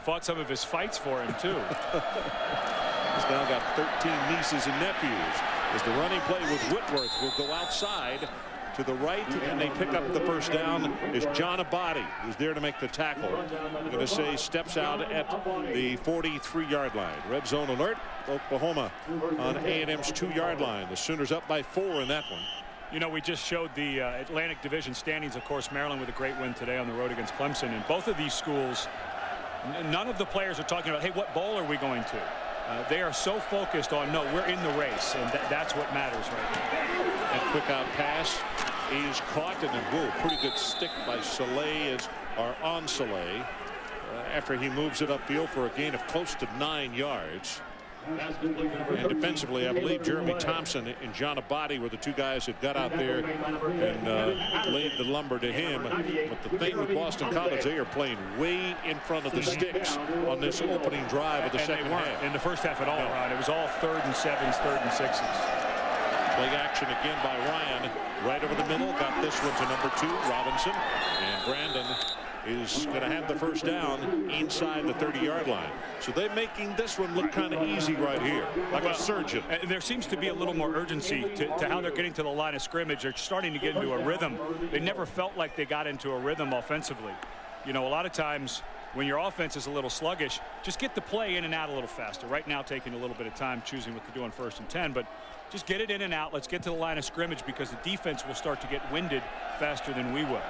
fought some of his fights for him too. He's now got 13 nieces and nephews. As the running play with Whitworth will go outside to the right, and they pick up the first down is John Abadi, who's there to make the tackle. I'm going to say steps out at the 43-yard line. Red zone alert. Oklahoma on A&M's 2-yard line. The Sooners up by 4 in that one. You know, we just showed the Atlantic Division standings. Of course, Maryland with a great win today on the road against Clemson. And both of these schools, none of the players are talking about, hey, what bowl are we going to? They are so focused on, no, we're in the race, and that's what matters right now. That quick out pass is caught, and then pretty good stick by Soleil on Soleil after he moves it upfield for a gain of close to 9 yards. And defensively, I believe Jeremy Thompson and John Abadi were the two guys that got out there and laid the lumber to him. But the thing with Boston College, they are playing way in front of the sticks on this opening drive of the second half. In the first half at all, Ron. It was all 3rd and 7s, 3rd and 6s. Play action again by Ryan. Right over the middle. Got this one to number 2, Robinson. And Brandon is going to have the first down inside the 30-yard line. So they're making this one look kind of easy right here, like a surgeon. There seems to be a little more urgency to how they're getting to the line of scrimmage. They're starting to get into a rhythm. They never felt like they got into a rhythm offensively. You know, a lot of times when your offense is a little sluggish, just get the play in and out a little faster. Right now, taking a little bit of time choosing what to do on 1st and 10, but just get it in and out. Let's get to the line of scrimmage because the defense will start to get winded faster than we will.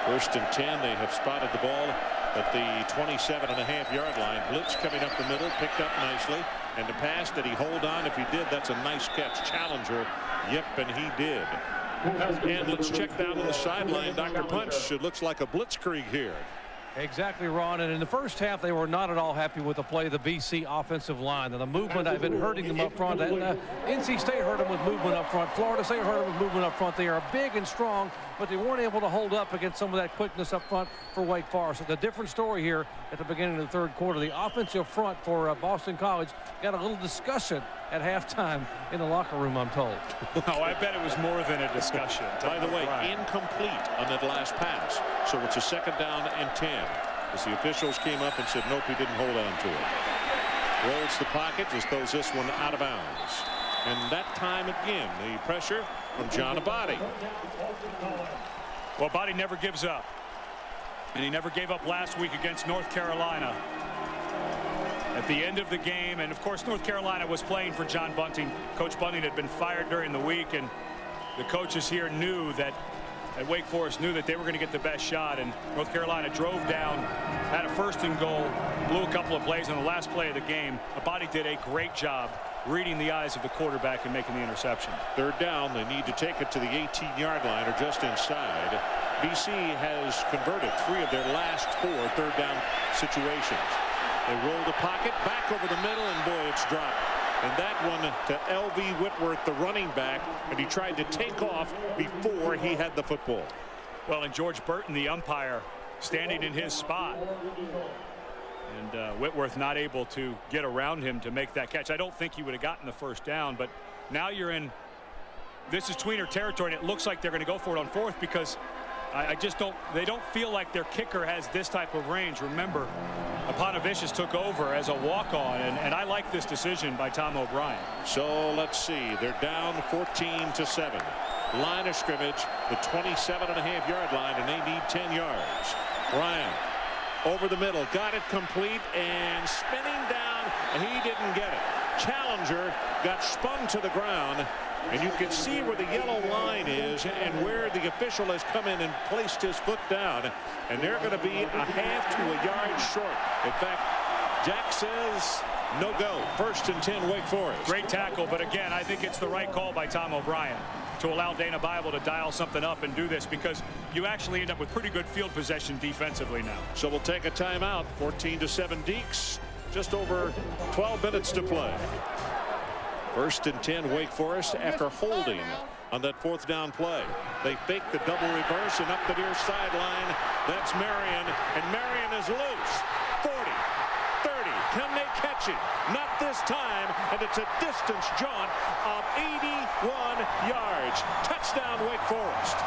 1st and 10. They have spotted the ball at the 27.5-yard line. Blitz coming up the middle, picked up nicely. And the pass, did he hold on? If he did, that's a nice catch. Challenger, yep, and he did. And let's check down on the sideline. Dr. Punch, it looks like a blitzkrieg here. Exactly, Ron. And in the first half, they were not at all happy with the play of the BC offensive line. And the movement had been hurting them up front. And NC State hurt them with movement up front. Florida State hurt them with movement up front. They are big and strong, but they weren't able to hold up against some of that quickness up front for Wake Forest. It's a different story here at the beginning of the third quarter. The offensive front for Boston College got a little discussion at halftime in the locker room, I'm told. Oh, I bet it was more than a discussion. By the way, incomplete on that last pass. So it's a 2nd down and 10. As the officials came up and said, nope, he didn't hold on to it. Rolls the pocket, just throws this one out of bounds. And that time again, the pressure from John Abadi. Well, Abadi never gives up. And he never gave up last week against North Carolina. At the end of the game, and of course North Carolina was playing for John Bunting. Coach Bunting had been fired during the week, and the coaches here knew that at Wake Forest knew that they were going to get the best shot, and North Carolina drove down, had a 1st and goal, blew a couple of plays on the last play of the game. Abadi did a great job reading the eyes of the quarterback and making the interception. 3rd down, they need to take it to the 18-yard line or just inside. BC has converted 3 of their last 4 3rd down situations. They roll the pocket back over the middle, and boy, it's dropped. And that one to L.V. Whitworth, the running back, and he tried to take off before he had the football. Well, and George Burton, the umpire, standing in his spot. And Whitworth not able to get around him to make that catch. I don't think he would have gotten the 1st down, but now you're in, this is tweener territory, and it looks like they're going to go for it on 4th because they don't feel like their kicker has this type of range. Remember, Aponavicius took over as a walk-on, and I like this decision by Tom O'Brien. So let's see, they're down 14-7. Line of scrimmage, the 27.5-yard line, and they need 10 yards. Ryan over the middle, got it complete, and spinning down, he didn't get it. Challenger got spun to the ground, and you can see where the yellow line is and where the official has come in and placed his foot down, and they're going to be a half to a yard short. In fact, Jack says no go. 1st and 10, Wake Forest. Great tackle, but again, I think it's the right call by Tom O'Brien to allow Dana Bible to dial something up and do this, because you actually end up with pretty good field possession defensively now. So we'll take a timeout. 14-7 Deacs. Just over 12 minutes to play. 1st and 10, Wake Forest, after holding on that 4th down play. They fake the double reverse, and up the near sideline, that's Marion, and Marion is loose. 40, 30, can they catch him? Not this time, and it's a distance jaunt of 81 yards. Touchdown, Wake Forest.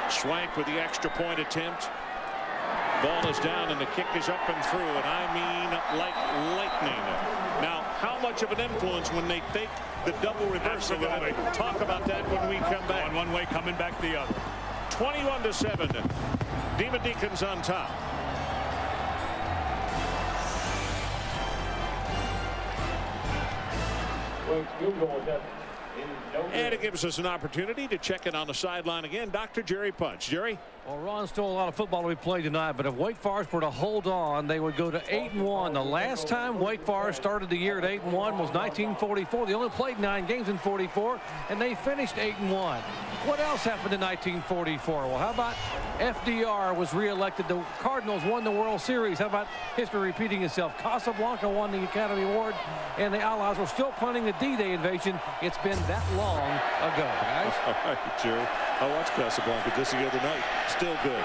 Swank with the extra point attempt. Ball is down, and the kick is up and through, and I mean like lightning. Now, how much of an influence when they fake the double reverse? We're going to talk about that when we come back. One way, coming back the other. 21-7. Demon Deacons on top. And it gives us an opportunity to check in on the sideline again. Dr. Jerry Punch. Jerry? Well, Ron, still a lot of football to be played tonight, but if Wake Forest were to hold on, they would go to 8-1. The last time Wake Forest started the year at 8-1 was 1944. They only played 9 games in 44, and they finished 8-1. What else happened in 1944? Well, how about FDR was reelected? The Cardinals won the World Series. How about history repeating itself? Casablanca won the Academy Award, and the Allies were still planning the D-Day invasion. It's been that long ago, guys. All right, Jerry. I watched Casablanca just the other night. Still good.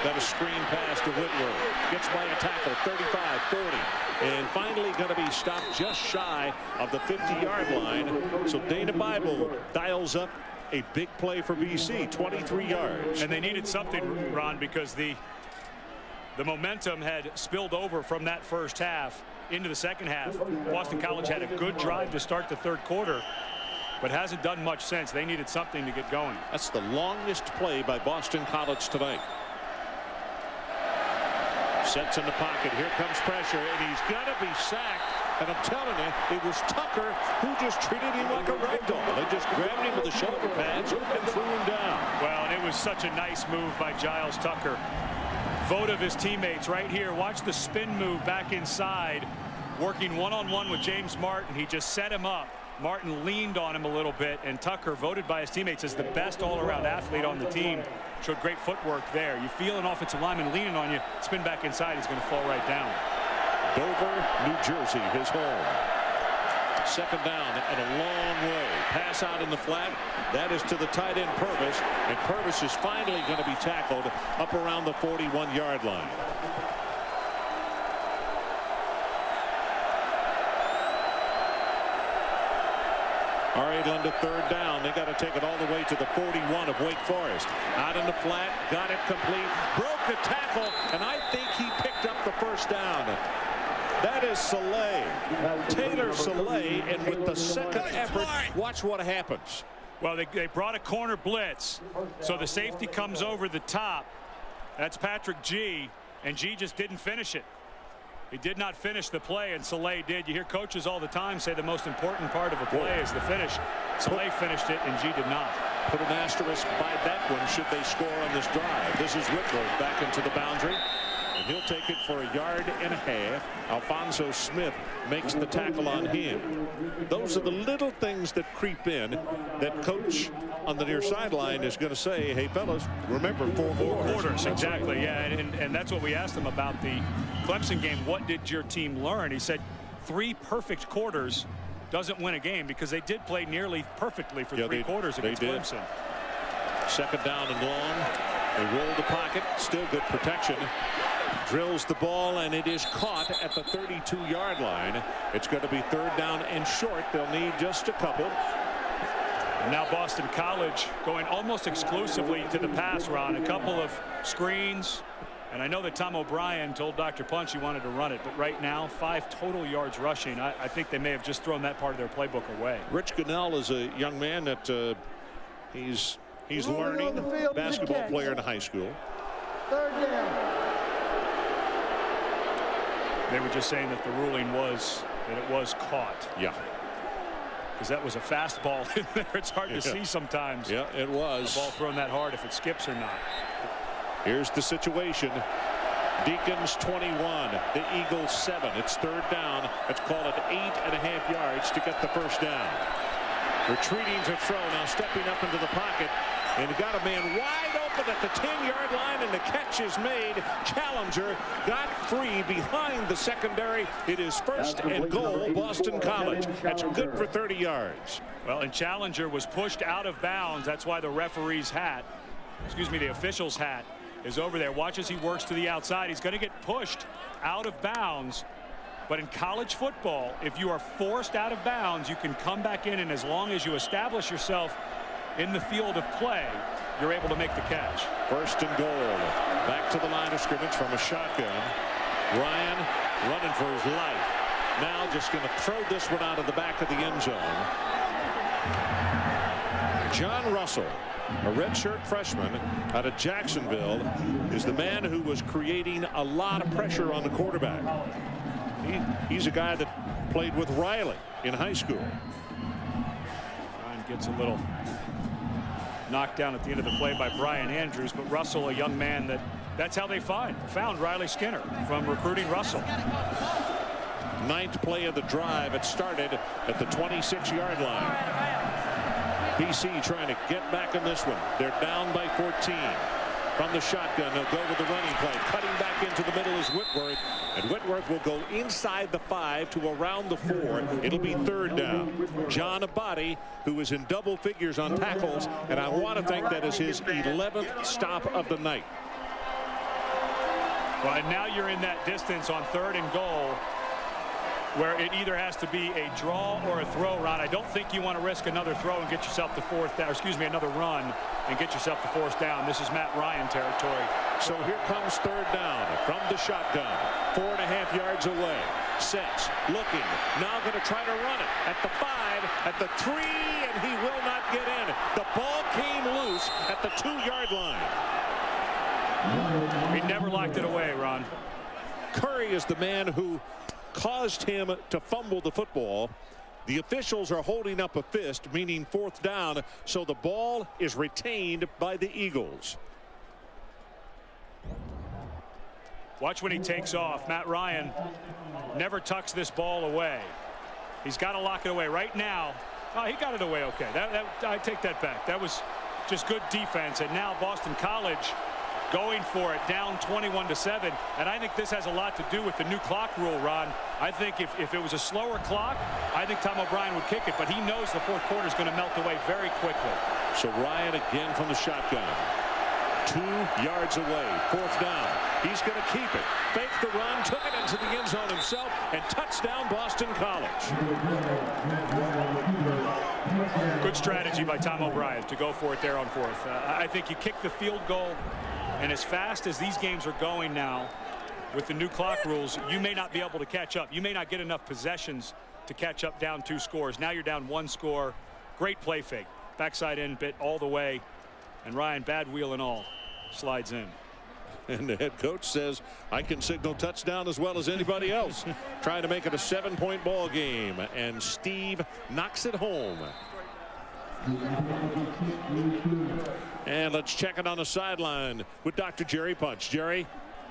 Got a screen pass to Whitworth. Gets by a tackle, 35, 40. And finally going to be stopped just shy of the 50-yard line. So Dana Bible dials up a big play for BC, 23 yards. And they needed something, Ron, because the The momentum had spilled over from that first half into the second half. Boston College had a good drive to start the third quarter, but hasn't done much since. They needed something to get going. That's the longest play by Boston College tonight. Sets in the pocket. Here comes pressure, and he's going to be sacked. And I'm telling you, it was Tucker who just treated him like a rag doll. They just grabbed him with the shoulder pads and threw him down. Well, and it was such a nice move by Giles Tucker. Vote of his teammates right here. Watch the spin move back inside, working one-on-one with James Martin. He just set him up. Martin leaned on him a little bit, and Tucker, voted by his teammates as the best all-around athlete on the team, showed great footwork there. You feel an offensive lineman leaning on you, spin back inside, he's going to fall right down. Dover, New Jersey, his home. Second down and a long way. Pass out in the flat. That is to the tight end Purvis, and Purvis is finally going to be tackled up around the 41-yard line. All right, under third down. They got to take it all the way to the 41 of Wake Forest. Out in the flat, got it complete, broke the tackle, and I think he picked up the first down. That is Saleh, Taylor Saleh, and with the second effort, watch what happens. Well, they brought a corner blitz, so the safety comes over the top. That's Patrick G, and G just didn't finish it. He did not finish the play, and Saleh did. You hear coaches all the time say the most important part of a play is the finish. Saleh finished it, and G did not. Put an asterisk by that one should they score on this drive. This is Whitworth back into the boundary. And he'll take it for 1.5 yards. Alfonso Smith makes the tackle on him. Those are the little things that creep in that coach on the near sideline is going to say, hey, fellas, remember four quarters. Exactly, yeah, and that's what we asked him about the Clemson game. What did your team learn? He said 3 perfect quarters doesn't win a game, because they did play nearly perfectly for 3 quarters against Clemson. Second down and long. They roll the pocket. Still good protection. Drills the ball, and it is caught at the 32-yard line. It's going to be third down and short. They'll need just a couple. And now Boston College going almost exclusively to the pass, Ron. A couple of screens. And I know that Tom O'Brien told Dr. Punch he wanted to run it, but right now 5 total yards rushing. I think they may have just thrown that part of their playbook away. Rich Gunnell is a young man that he's learning, basketball player in high school. Third down. They were just saying that the ruling was that it was caught. Yeah. Because that was a fastball in there. It's hard to see sometimes. Yeah, it was. The ball thrown that hard if it skips or not. Here's the situation. Deacons 21, the Eagles 7. It's third down. Let's call it 8.5 yards to get the first down. Retreating to throw, now stepping up into the pocket, and got a man wide open at the 10-yard line, and the catch is made. Challenger got free behind the secondary. It is first and goal, Boston College. That's good for 30 yards. Well, and Challenger was pushed out of bounds. That's why the referee's hat, the official's hat, is over there. Watch as he works to the outside. He's going to get pushed out of bounds. But in college football, if you are forced out of bounds, you can come back in, and as long as you establish yourself in the field of play, you're able to make the catch. First and goal. Back to the line of scrimmage from a shotgun. Ryan running for his life. Now just going to throw this one out of the back of the end zone. John Russell, a redshirt freshman out of Jacksonville, is the man who was creating a lot of pressure on the quarterback. He's a guy that played with Riley in high school. Ryan gets a little knocked down at the end of the play by Brian Andrews, but Russell, a young man that's how they found Riley Skinner, from recruiting Russell. 9th play of the drive. It started at the 26-yard line. BC trying to get back in this one. They're down by 14. From the shotgun, they'll go with the running play. Cutting back into the middle is Whitworth, and Whitworth will go inside the 5 to around the 4. It'll be third down. John Abadi, who is in double figures on tackles, and I want to think that is his 11th stop of the night. Well, and now you're in that distance on third and goal. where it either has to be a draw or a throw, Ron. I don't think you want to risk another throw and get yourself to fourth down, another run and get yourself to fourth down. This is Matt Ryan territory. So here comes third down from the shotgun. 4.5 yards away. Sets, looking, now going to try to run it at the 5, at the 3, and he will not get in. The ball came loose at the 2-yard line. He never locked it away, Ron. Curry is the man who caused him to fumble the football. The officials are holding up a fist, meaning fourth down, so the ball is retained by the Eagles. Watch when he takes off. Matt Ryan never tucks this ball away. He's got to lock it away right now. Oh, he got it away okay. I take that back. That was just good defense. And now Boston College going for it, down 21-7. And I think this has a lot to do with the new clock rule, Ron. I think if it was a slower clock, I think Tom O'Brien would kick it. But he knows the fourth quarter is going to melt away very quickly. So Ryan again from the shotgun. 2 yards away, fourth down. He's going to keep it. Fake the run, took it into the end zone himself, and touchdown Boston College. Good strategy by Tom O'Brien to go for it there on fourth. I think you kick the field goal, and as fast as these games are going now with the new clock rules, you may not be able to catch up. You may not get enough possessions to catch up down 2 scores. Now you're down 1 score. Great play fake. Backside in bit all the way. And Ryan, bad wheel and all, slides in. And the head coach says, I can signal touchdown as well as anybody else. Trying to make it a 7-point ball game. And Steve knocks it home. And let's check it on the sideline with Dr. Jerry Punch. Jerry.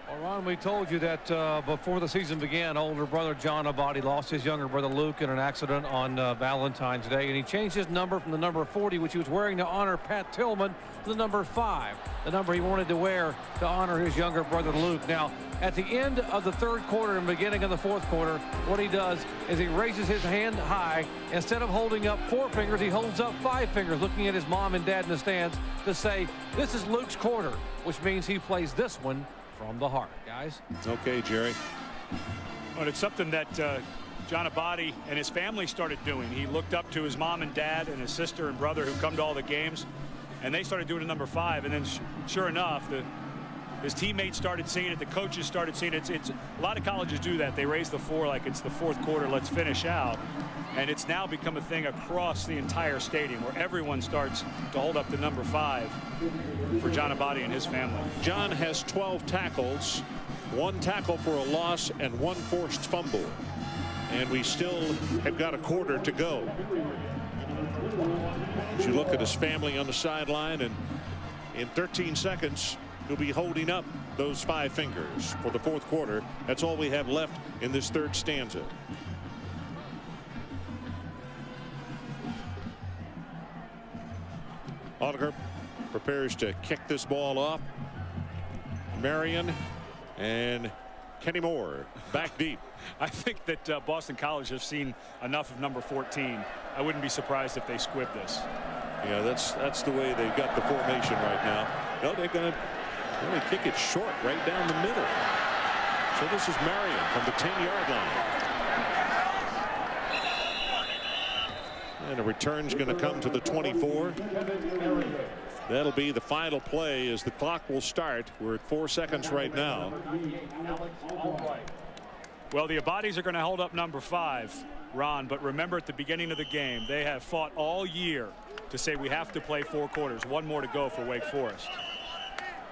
Well, Ron, we told you that before the season began, older brother John Abadi lost his younger brother Luke in an accident on Valentine's Day, and he changed his number from the number 40, which he was wearing to honor Pat Tillman, to the number 5, the number he wanted to wear to honor his younger brother Luke. Now, at the end of the third quarter and beginning of the fourth quarter, what he does is he raises his hand high. Instead of holding up 4 fingers, he holds up 5 fingers, looking at his mom and dad in the stands to say, this is Luke's quarter, which means he plays this one from the heart, guys. Okay, Jerry. But it's something that John Abadi and his family started doing. He looked up to his mom and dad and his sister and brother who come to all the games, and they started doing it number 5. And then sure enough, his teammates started seeing it. The coaches started seeing it. It's a lot of colleges do that. They raise the 4 like it's the fourth quarter. Let's finish out. And it's now become a thing across the entire stadium where everyone starts to hold up the number 5 for John Abadi and his family. John has 12 tackles, 1 tackle for a loss, and 1 forced fumble. And we still have got a quarter to go. As you look at his family on the sideline, and in 13 seconds, he'll be holding up those 5 fingers for the fourth quarter. That's all we have left in this third stanza. Oliver prepares to kick this ball off. Marion and Kenny Moore back deep. I think that Boston College has seen enough of number 14. I wouldn't be surprised if they squib this. Yeah, that's the way they've got the formation right now. No, they're going to really kick it short right down the middle. So this is Marion from the 10-yard line. And a return's going to come to the 24. That'll be the final play as the clock will start. We're at 4 seconds right now. Well, the Abadis are going to hold up number 5, Ron, but remember at the beginning of the game, they have fought all year to say we have to play 4 quarters. 1 more to go for Wake Forest.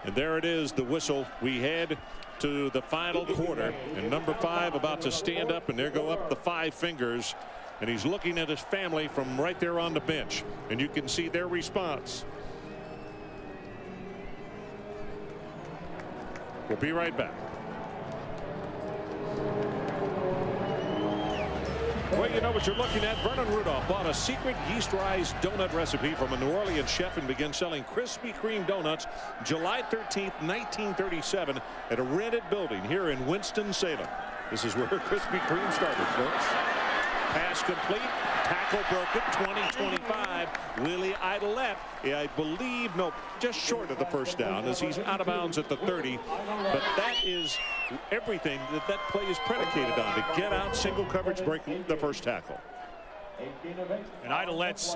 And there it is, the whistle. We head to the final quarter, and number 5 about to stand up, and there go up the 5 fingers. And he's looking at his family from right there on the bench, and you can see their response. We'll be right back. Well, you know what you're looking at. Vernon Rudolph bought a secret yeast-rise donut recipe from a New Orleans chef and began selling Krispy Kreme donuts July 13th, 1937 at a rented building here in Winston-Salem. This is where Krispy Kreme started, folks. Pass complete. Tackle broken. 20-25. Willie Idolette, I believe, no, just short of the first down as he's out of bounds at the 30. But that is everything that play is predicated on, to get out, single coverage, break the first tackle. And Idolette's,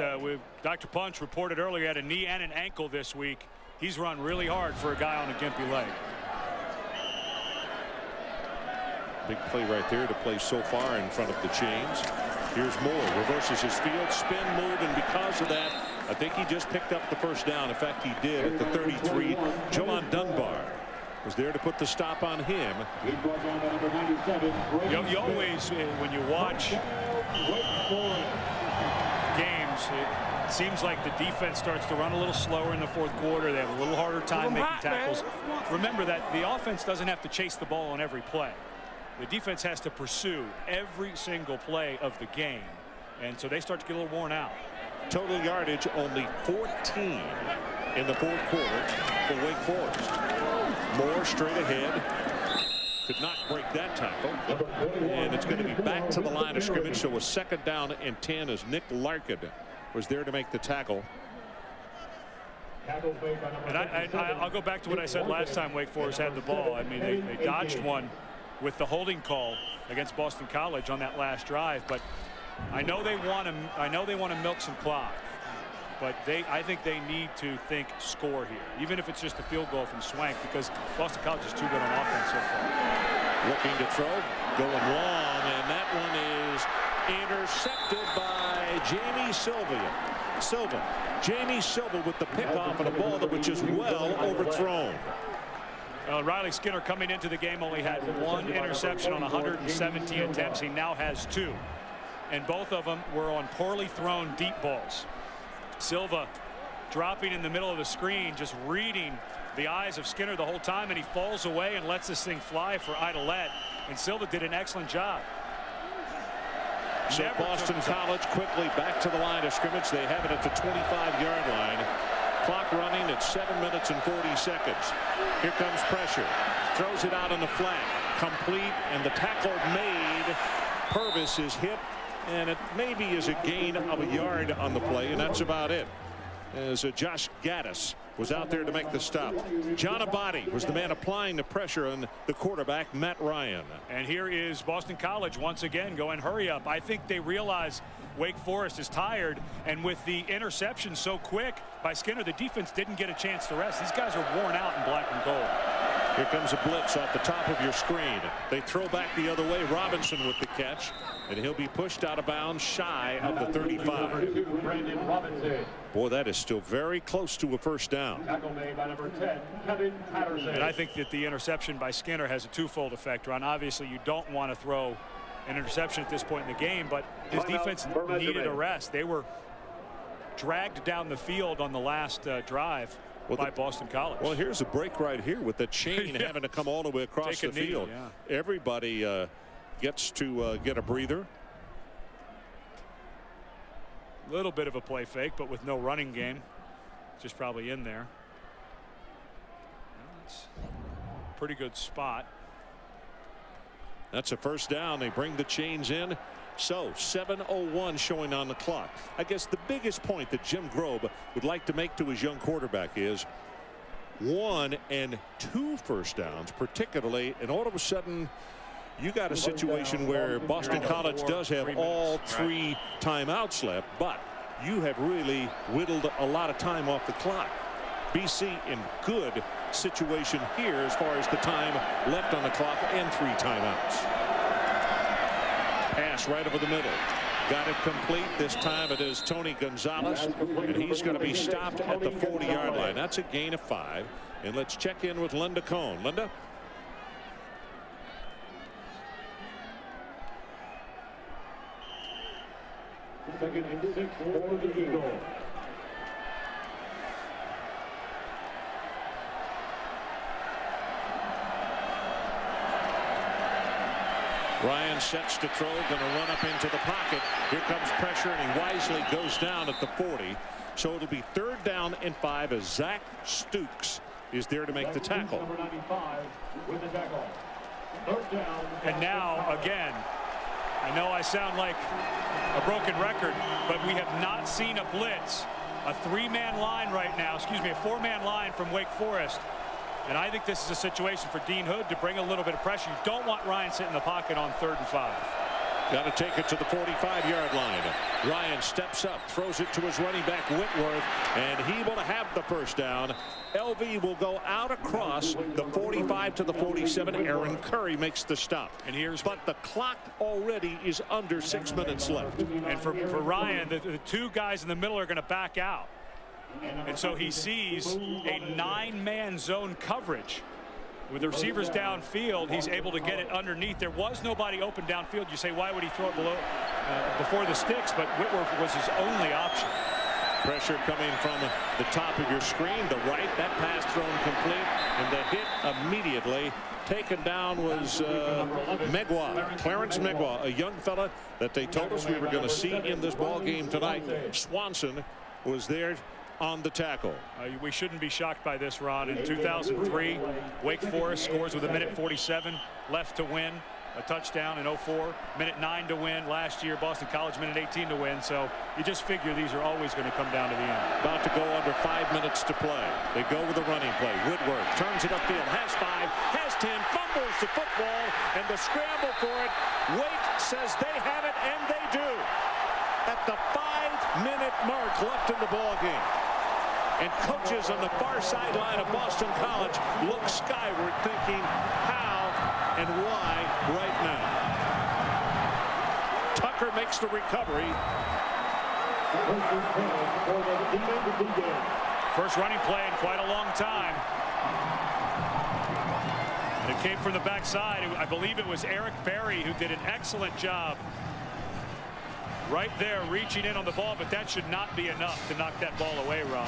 Dr. Punch reported earlier, had a knee and an ankle this week. He's run really hard for a guy on a gimpy leg. Big play right there to play so far in front of the chains. Here's Moore, reverses his field, spin move, and because of that, I think he just picked up the first down. In fact, he did at the 33. Joan Dunbar was there to put the stop on him. You always, when you watch games, it seems like the defense starts to run a little slower in the fourth quarter. They have a little harder time making tackles. Remember that the offense doesn't have to chase the ball on every play. The defense has to pursue every single play of the game, and so they start to get a little worn out. Total yardage only 14 in the fourth quarter for Wake Forest. Moore straight ahead. Could not break that tackle. And it's going to be back to the line of scrimmage. So a second down and 10 as Nick Larkin was there to make the tackle. And I'll go back to what I said last time Wake Forest had the ball. I mean, they dodged one with the holding call against Boston College on that last drive. But I know they want to milk some clock. But I think they need to think score here, even if it's just a field goal from Swank, because Boston College is too good on offense so far. Looking to throw, going long, and that one is intercepted by Jamie Silva. Jamie Silva with the pickoff and a ball that was just well overthrown. Riley Skinner coming into the game only had one interception on 117 attempts. He now has 2. And both of them were on poorly thrown deep balls. Silva dropping in the middle of the screen, just reading the eyes of Skinner the whole time, and he falls away and lets this thing fly for Idolette. And Silva did an excellent job. So Boston College quickly back to the line of scrimmage. They have it at the 25-yard line. Clock running at 7 minutes and 40 seconds. Here comes pressure. Throws it out on the flat. Complete, and the tackle made. Purvis is hit, and it maybe is a gain of a yard on the play, and that's about it. As Josh Gaddis was out there to make the stop. John Abadi was the man applying the pressure on the quarterback, Matt Ryan. And here is Boston College once again going hurry up. I think they realize Wake Forest is tired, and with the interception so quick by Skinner, the defense didn't get a chance to rest. These guys are worn out in black and gold. Here comes a blitz off the top of your screen. They throw back the other way. Robinson with the catch, and he'll be pushed out of bounds shy of the 35. Boy, that is still very close to a first down. And I think that the interception by Skinner has a twofold effect, Ron. Obviously, you don't want to throw an interception at this point in the game, but his defense needed a rest. They were dragged down the field on the last drive by Boston College. Well, here's a break right here with the chain having to come all the way across the field. Everybody gets to get a breather. A little bit of a play fake, but with no running game. Just probably in there. That's a pretty good spot. That's a first down. They bring the chains in. So 7:01 showing on the clock. I guess the biggest point that Jim Grobe would like to make to his young quarterback is 1 and 2 first downs, particularly, and all of a sudden you got a situation where Boston College does have all 3 timeouts left, but you have really whittled a lot of time off the clock. BC in good situation here as far as the time left on the clock and 3 timeouts. Pass right over the middle. Got it complete. This time it is Tony Gonzalez, and he's going to be stopped at the 40-yard line. That's a gain of 5. And let's check in with Linda Cohn. Linda? Second and 6 for the Eagles. Ryan sets to throw, going to run up into the pocket. Here comes pressure, and he wisely goes down at the 40. So it'll be 3rd down and 5 as Zach Stukes is there to make the tackle. Number 95 with the tackle. 3rd down. And now again, I know I sound like a broken record, but we have not seen a blitz. A three-man line right now, excuse me, a four-man line from Wake Forest. And I think this is a situation for Dean Hood to bring a little bit of pressure. You don't want Ryan sitting in the pocket on 3rd and 5. Got to take it to the 45-yard line. Ryan steps up, throws it to his running back Whitworth, and he will have the first down. LV will go out across the 45 to the 47. Aaron Curry makes the stop. And here's but the clock already is under 6 minutes left. And for Ryan, the two guys in the middle are going to back out. And so he sees a 9-man zone coverage. With the receivers downfield, he's able to get it underneath. There was nobody open downfield. You say, why would he throw it before the sticks? But Whitworth was his only option. Pressure coming from the top of your screen. The right, that pass thrown complete. And the hit immediately. Taken down was Megwa, Clarence Megwa, a young fella that they told us we were going to see in this ball game tonight. Swanson was there on the tackle. We shouldn't be shocked by this, Ron. In 2003, Wake Forest scores with 1:47 left to win. A touchdown in 04, 1:09 to win. Last year, Boston College 1:18 to win. So you just figure these are always going to come down to the end. About to go under 5 minutes to play. They go with a running play. Whitworth turns it upfield, has 5, has 10, fumbles the football, and the scramble for it. Wake says they have it, and they do. At the 5-minute mark left in the ball game. And coaches on the far sideline of Boston College look skyward thinking how and why right now. Tucker makes the recovery. First running play in quite a long time. And it came from the backside. I believe it was Eric Berry who did an excellent job right there reaching in on the ball, but that should not be enough to knock that ball away, Ron.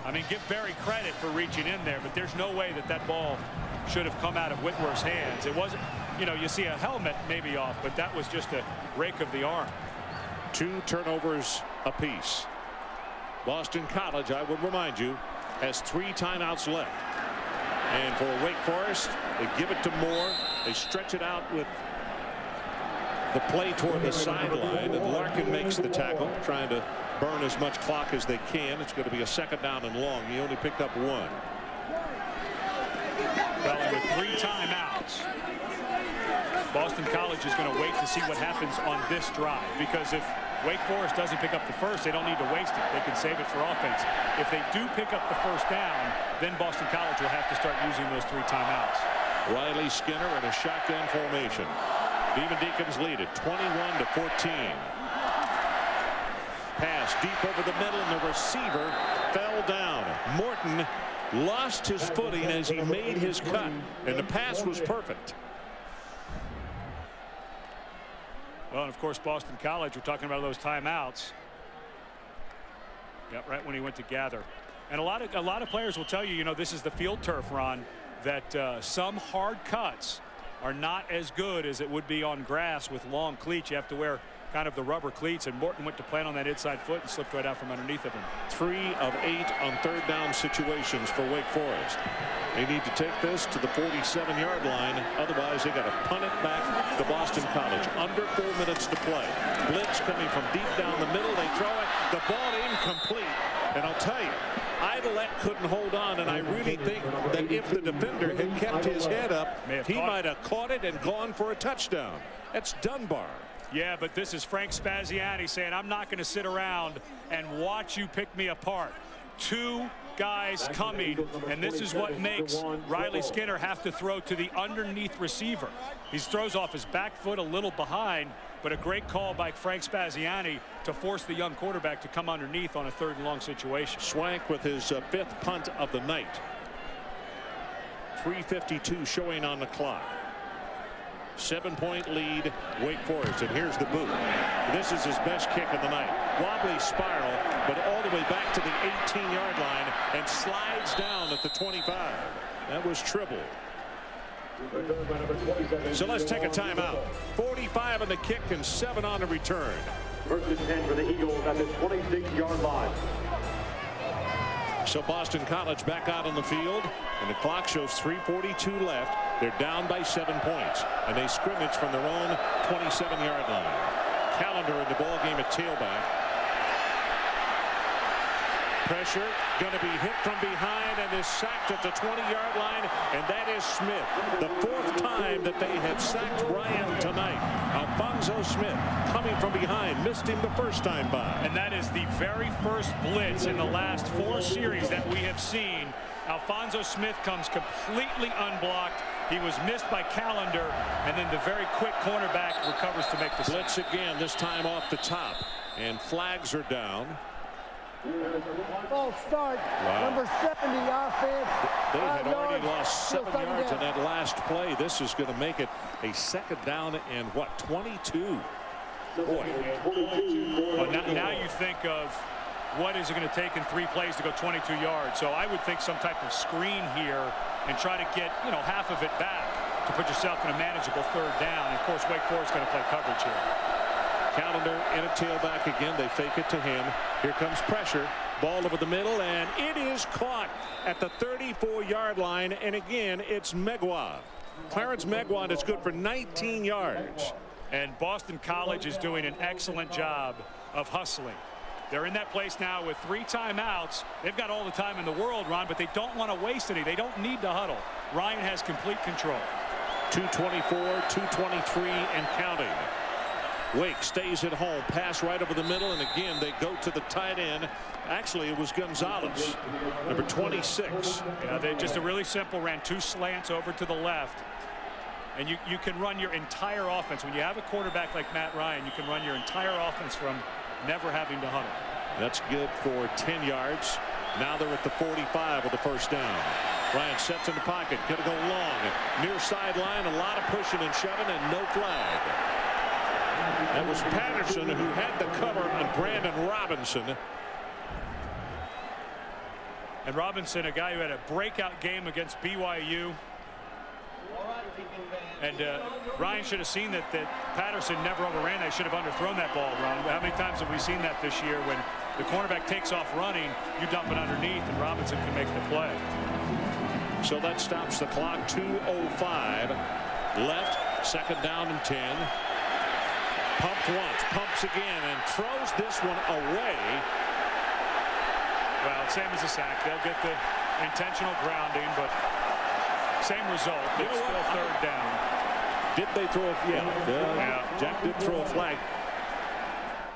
I mean, give Berry credit for reaching in there, but there's no way that that ball should have come out of Whitworth's hands. It wasn't, you know, you see a helmet maybe off, but that was just a rake of the arm. 2 turnovers apiece. Boston College, I would remind you, has 3 timeouts left. And for Wake Forest, they give it to Moore. They stretch it out with the play toward the sideline, and Larkin makes the tackle, trying to burn as much clock as they can. It's going to be a 2nd down and long. He only picked up 1. Well, with 3 timeouts, Boston College is going to wait to see what happens on this drive, because if Wake Forest doesn't pick up the first, they don't need to waste it. They can save it for offense. If they do pick up the first down, then Boston College will have to start using those 3 timeouts. Riley Skinner in a shotgun formation. Demon Deacons lead it 21-14. Pass deep over the middle, and the receiver fell down. Morton lost his footing as he made his cut, and the pass was perfect. Well, and of course, Boston College, we're talking about those timeouts. Yep, right when he went to gather. And a lot of players will tell you, you know, this is the field turf, Ron, that some hard cuts are not as good as it would be on grass with long cleats. You have to wear kind of the rubber cleats, and Morton went to plant on that inside foot and slipped right out from underneath of him. 3 of 8 on 3rd down situations for Wake Forest. They need to take this to the 47-yard line. Otherwise, they got to punt it back to Boston College. Under 4 minutes to play. Blitz coming from deep down the middle. They throw it. The ball incomplete. And I'll tell you, Idolette couldn't hold on, and I really think that if the defender had kept his head up, he might have caught it and gone for a touchdown. That's Dunbar. Yeah, but this is Frank Spaziani saying, I'm not going to sit around and watch you pick me apart. 2 guys coming, and this is what makes Riley Skinner have to throw to the underneath receiver. He throws off his back foot a little behind, but a great call by Frank Spaziani to force the young quarterback to come underneath on a 3rd and long situation. Swank with his 5th punt of the night. 3:52 showing on the clock. 7-point lead, Wake Forest, and here's the boot. This is his best kick of the night. Wobbly spiral, but all the way back to the 18-yard line and slides down at the 25. That was Tribble. So let's take a timeout. 45 on the kick and 7 on the return. 1st and 10 for the Eagles at the 26-yard line. So Boston College back out on the field, and the clock shows 3:42 left. They're down by 7 points, and they scrimmage from their own 27-yard line. Callender in the ball game at tailback. Pressure going to be hit from behind and is sacked at the 20-yard line, and that is Smith. The 4th time that they have sacked Ryan tonight. Alphonso Smith coming from behind, missed him the first time by. And that is the very first blitz in the last 4 series that we have seen. Alphonso Smith comes completely unblocked. He was missed by Callender, and then the very quick cornerback recovers to make the blitz again, this time off the top, and flags are down. False start. Wow. Number 70 offense. They had already yards, lost 7 yards down. on that last play. This is going to make it a 2nd down and what, 22. Boy. Well, now you think of what is it going to take in 3 plays to go 22 yards. So I would think some type of screen here and try to get, half of it back to put yourself in a manageable 3rd down. And of course, Wake Forest is going to play coverage here. Callender in a tailback again. They fake it to him. Here comes pressure. Ball over the middle, and it is caught at the 34-yard line. And again, it's Megwa. Clarence Megwa, and it's good for 19 yards. And Boston College is doing an excellent job of hustling. They're in that place now with 3 timeouts. They've got all the time in the world, Ron, but they don't want to waste any. They don't need to huddle. Ryan has complete control. 2:24, 2:23, and counting. Wake stays at home. Pass right over the middle, and again they go to the tight end. Actually, it was Gonzalez, number 26. Yeah, they just a really simple, ran 2 slants over to the left. And you can run your entire offense. When you have a quarterback like Matt Ryan, you can run your entire offense from never having to huddle. That's good for 10 yards. Now they're at the 45 with the 1st down. Ryan sets in the pocket, gonna go long. Near sideline, a lot of pushing and shoving, and no flag. That was Patterson who had the cover on Brandon Robinson. And Robinson, a guy who had a breakout game against BYU. And Ryan should have seen that Patterson never overran. They should have underthrown that ball, Ron. How many times have we seen that this year when the cornerback takes off running, you dump it underneath, and Robinson can make the play. So that stops the clock. 2:05 left. 2nd down and 10. Pumped once, pumps again, and throws this one away. Well, same as a sack. They'll get the intentional grounding, but same result. It's still 3rd down. Did they throw a yeah. Jack did throw a flag.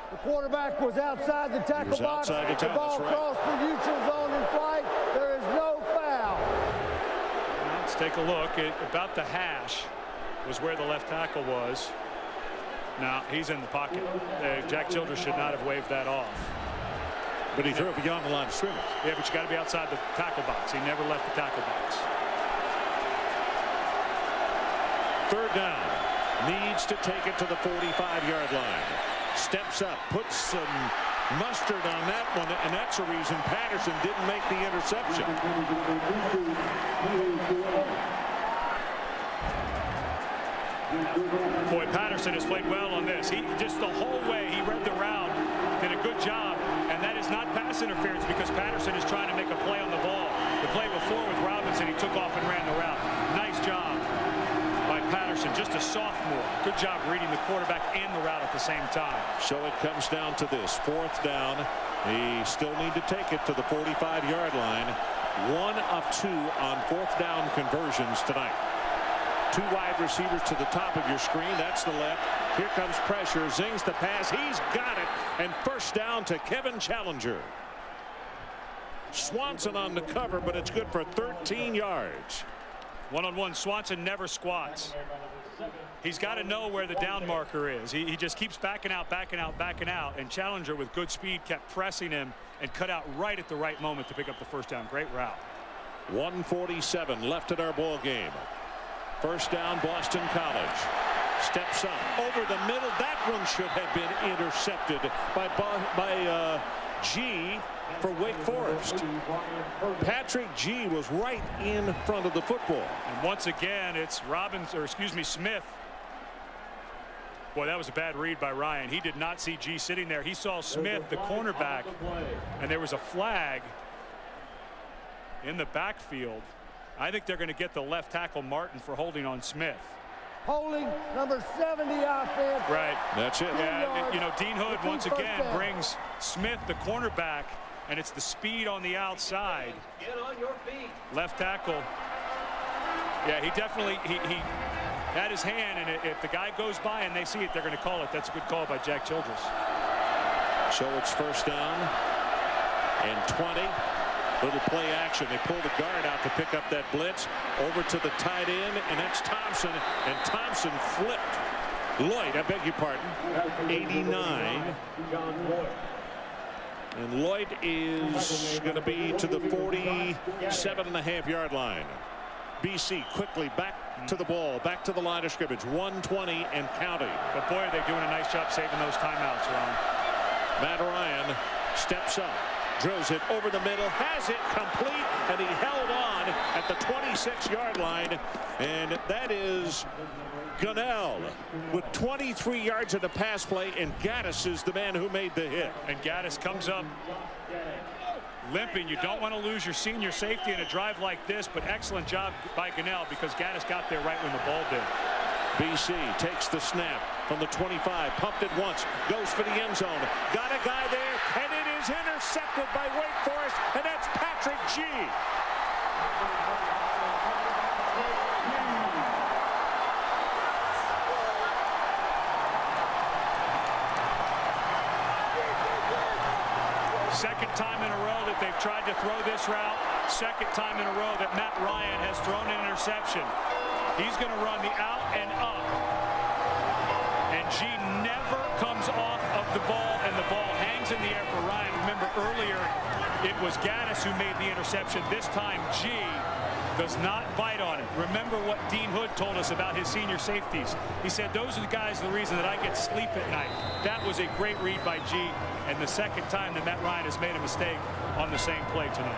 The quarterback was outside the tackle box. The ball crossed the neutral zone in flight. There is no foul. Let's take a look. About the hash was where the left tackle was. Now he's in the pocket. Jack Childress should not have waved that off. But he threw it beyond the line of scrimmage. Yeah, but you got to be outside the tackle box. He never left the tackle box. 3rd down. Needs to take it to the 45-yard line. Steps up, puts some mustard on that one, and that's the reason Patterson didn't make the interception. Boy, Patterson has played well on this. He just the whole way he read the route, did a good job, and that is not pass interference because Patterson is trying to make a play on the ball. The play before with Robinson, he took off and ran the route. Nice job by Patterson, just a sophomore. Good job reading the quarterback and the route at the same time. So it comes down to this 4th down. They still need to take it to the 45-yard line. 1 of 2 on 4th down conversions tonight. 2 wide receivers to the top of your screen. That's the left. Here comes pressure. Zings the pass. He's got it. And 1st down to Kevin Challenger. Swanson on the cover, but it's good for 13 yards. One-on-one, Swanson never squats. He's got to know where the down marker is. He just keeps backing out, backing out, backing out. And Challenger, with good speed, kept pressing him and cut out right at the right moment to pick up the 1st down. Great route. 1:47 left in our ball game. 1st down, Boston College. Steps up over the middle. That one should have been intercepted by G for Wake Forest. Patrick G was right in front of the football. And once again, it's Smith. Boy, that was a bad read by Ryan. He did not see G sitting there. He saw Smith, the cornerback, and there was a flag. in the backfield. I think they're going to get the left tackle Martin for holding on Smith. Holding number 70 offense. Right. That's it. Yeah, you know, Dean Hood once again brings Smith, the cornerback, and it's the speed on the outside. Get on your feet. Left tackle. Yeah, he definitely he had his hand, and if the guy goes by and they see it, they're going to call it. That's a good call by Jack Childress. So it's first down and 20. Little play action. They pull the guard out to pick up that blitz over to the tight end, and that's Thompson, and Thompson flipped Lloyd, I beg your pardon, 89, and Lloyd is going to be to the 47.5-yard line. BC quickly back to the ball, back to the line of scrimmage, 120 and counting. But boy, are they doing a nice job saving those timeouts, Ron. Matt Ryan steps up, drills it over the middle, has it complete, and he held on at the 26-yard line, and that is Gunnell with 23 yards in the pass play, and Gaddis is the man who made the hit. And Gaddis comes up limping. You don't want to lose your senior safety in a drive like this, but excellent job by Gunnell because Gaddis got there right when the ball did. BC takes the snap from the 25, pumped it once, goes for the end zone, got a guy there, and it is intercepted by Wake Forest, and that's Patrick G. Second time in a row that they've tried to throw this route. Second time in a row that Matt Ryan has thrown an interception. He's going to run the out and up. And G never comes off of the ball, and the ball hangs in the air for Ryan. Remember earlier, it was Gaddis who made the interception. This time, G does not bite on it. Remember what Dean Hood told us about his senior safeties. He said, those are the guys, the reason that I get sleep at night. That was a great read by G, and the second time that Matt Ryan has made a mistake on the same play tonight.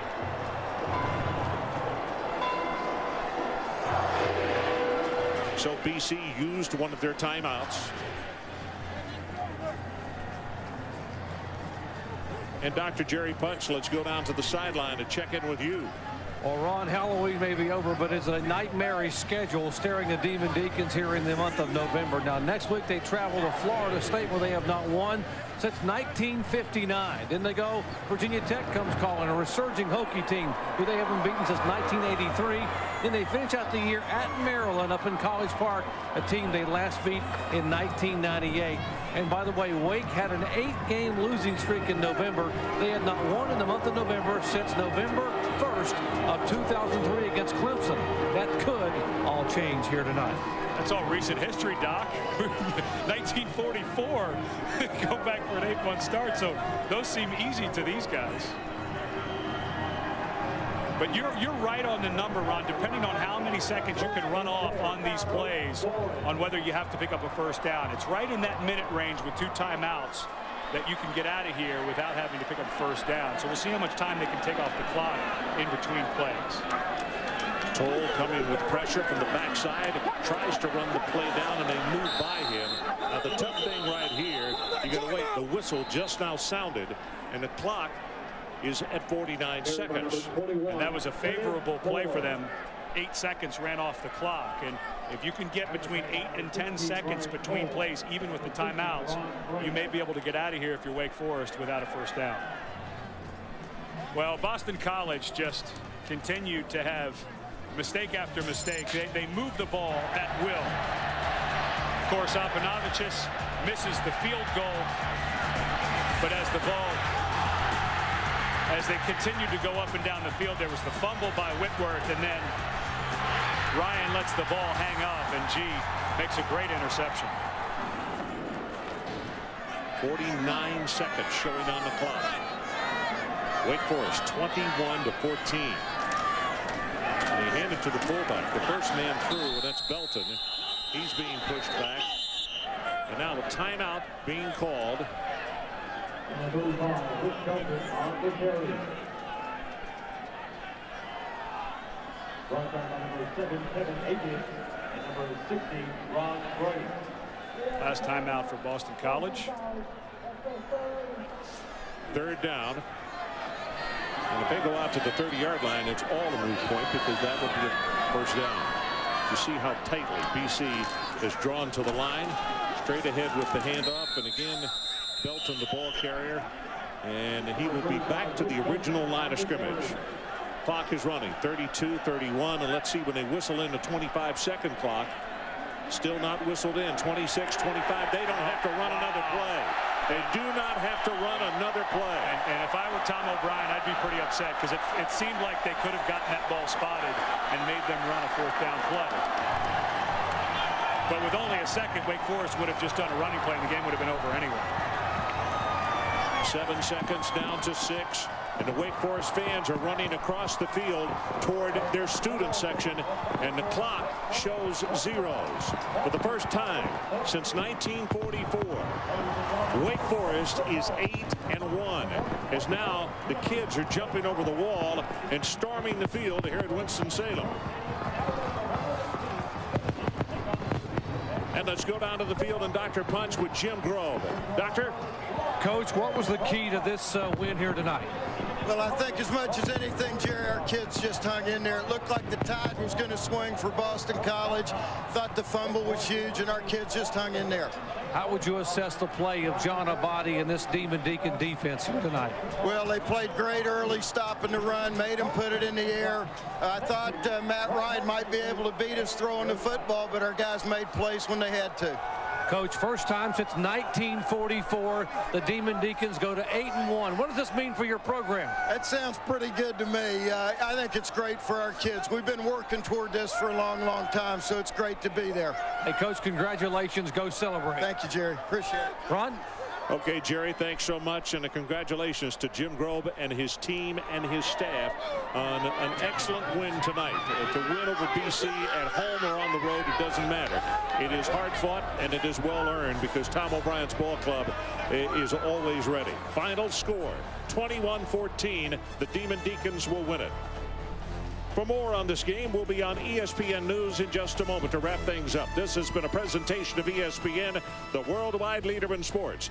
So BC used one of their timeouts. And Dr. Jerry Punch, let's go down to the sideline to check in with you. Well, Ron, Halloween may be over, but it's a nightmarish schedule staring the Demon Deacons here in the month of November. Now, next week they travel to Florida State, where they have not won since 1959. Then they go, Virginia Tech comes calling, a resurging Hokie team who they haven't beaten since 1983. Then they finish out the year at Maryland up in College Park, a team they last beat in 1998. And by the way, Wake had an 8-game losing streak in November. They had not won in the month of November since November 1st of 2003 against Clemson. That could all change here tonight. That's all recent history, Doc. 1944. Go back for an 8-1 start, so those seem easy to these guys. But you're right on the number, Ron, depending on how many seconds you can run off on these plays on whether you have to pick up a first down. It's right in that minute range with 2 timeouts that you can get out of here without having to pick up a first down. So we'll see how much time they can take off the clock in between plays. Toll coming with pressure from the backside, tries to run the play down, and they move by him. Now the tough thing right here, you got to wait. The whistle just now sounded, and the clock is at 49 seconds. And that was a favorable play for them. 8 seconds ran off the clock, and if you can get between 8 and 10 seconds between plays, even with the timeouts, you may be able to get out of here if you're Wake Forest without a first down. Well, Boston College just continued to have mistake after mistake. They move the ball at will. Of course, Apanavicius misses the field goal, but as they continued to go up and down the field, there was the fumble by Whitworth, and then Ryan lets the ball hang up, and G makes a great interception. 49 seconds showing on the clock. Wake Forest 21-14. And they hand it to the fullback. The first man through, and that's Belton. He's being pushed back. And now a timeout being called. Brought by number 7, Kevin Akins, and number 60, Ron Gray. Last timeout for Boston College. Third down. And if they go out to the 30-yard line, it's all a moot point because that would be a first down. You see how tightly BC is drawn to the line. Straight ahead with the handoff. And again, Belton, the ball carrier. And he will be back to the original line of scrimmage. Clock is running 32, 31. And let's see when they whistle in the 25-second clock. Still not whistled in. 26, 25. They don't have to run another play. They do not have to run another play. And if I were Tom O'Brien, I'd be pretty upset because it seemed like they could have gotten that ball spotted and made them run a fourth down play. But with only a second, Wake Forest would have just done a running play and the game would have been over anyway. 7 seconds down to 6. And the Wake Forest fans are running across the field toward their student section. And the clock shows zeros. For the first time since 1944, Wake Forest is 8-1. As now the kids are jumping over the wall and storming the field here at Winston-Salem. And let's go down to the field and Dr. Punch with Jim Grove. Doctor? Coach, what was the key to this win here tonight? Well, I think as much as anything, Jerry, our kids just hung in there. It looked like the tide was going to swing for Boston College. Thought the fumble was huge, and our kids just hung in there. How would you assess the play of John Abadi and this Demon Deacon defense here tonight? Well, they played great early, stopping the run, made them put it in the air. I thought Matt Ryan might be able to beat us throwing the football, but our guys made plays when they had to. Coach, first time since 1944, the Demon Deacons go to 8-1. What does this mean for your program? That sounds pretty good to me. I think it's great for our kids. We've been working toward this for a long, long time, so it's great to be there. Hey, Coach, congratulations. Go celebrate. Thank you, Jerry. Appreciate it. Ron? Okay, Jerry, thanks so much, and congratulations to Jim Grove and his team and his staff on an excellent win tonight. To win over BC at home or on the road, it doesn't matter. It is hard fought and it is well earned because Tom O'Brien's ball club is always ready. Final score, 21-14. The Demon Deacons will win it. For more on this game, we'll be on ESPN News in just a moment to wrap things up. This has been a presentation of ESPN, the worldwide leader in sports.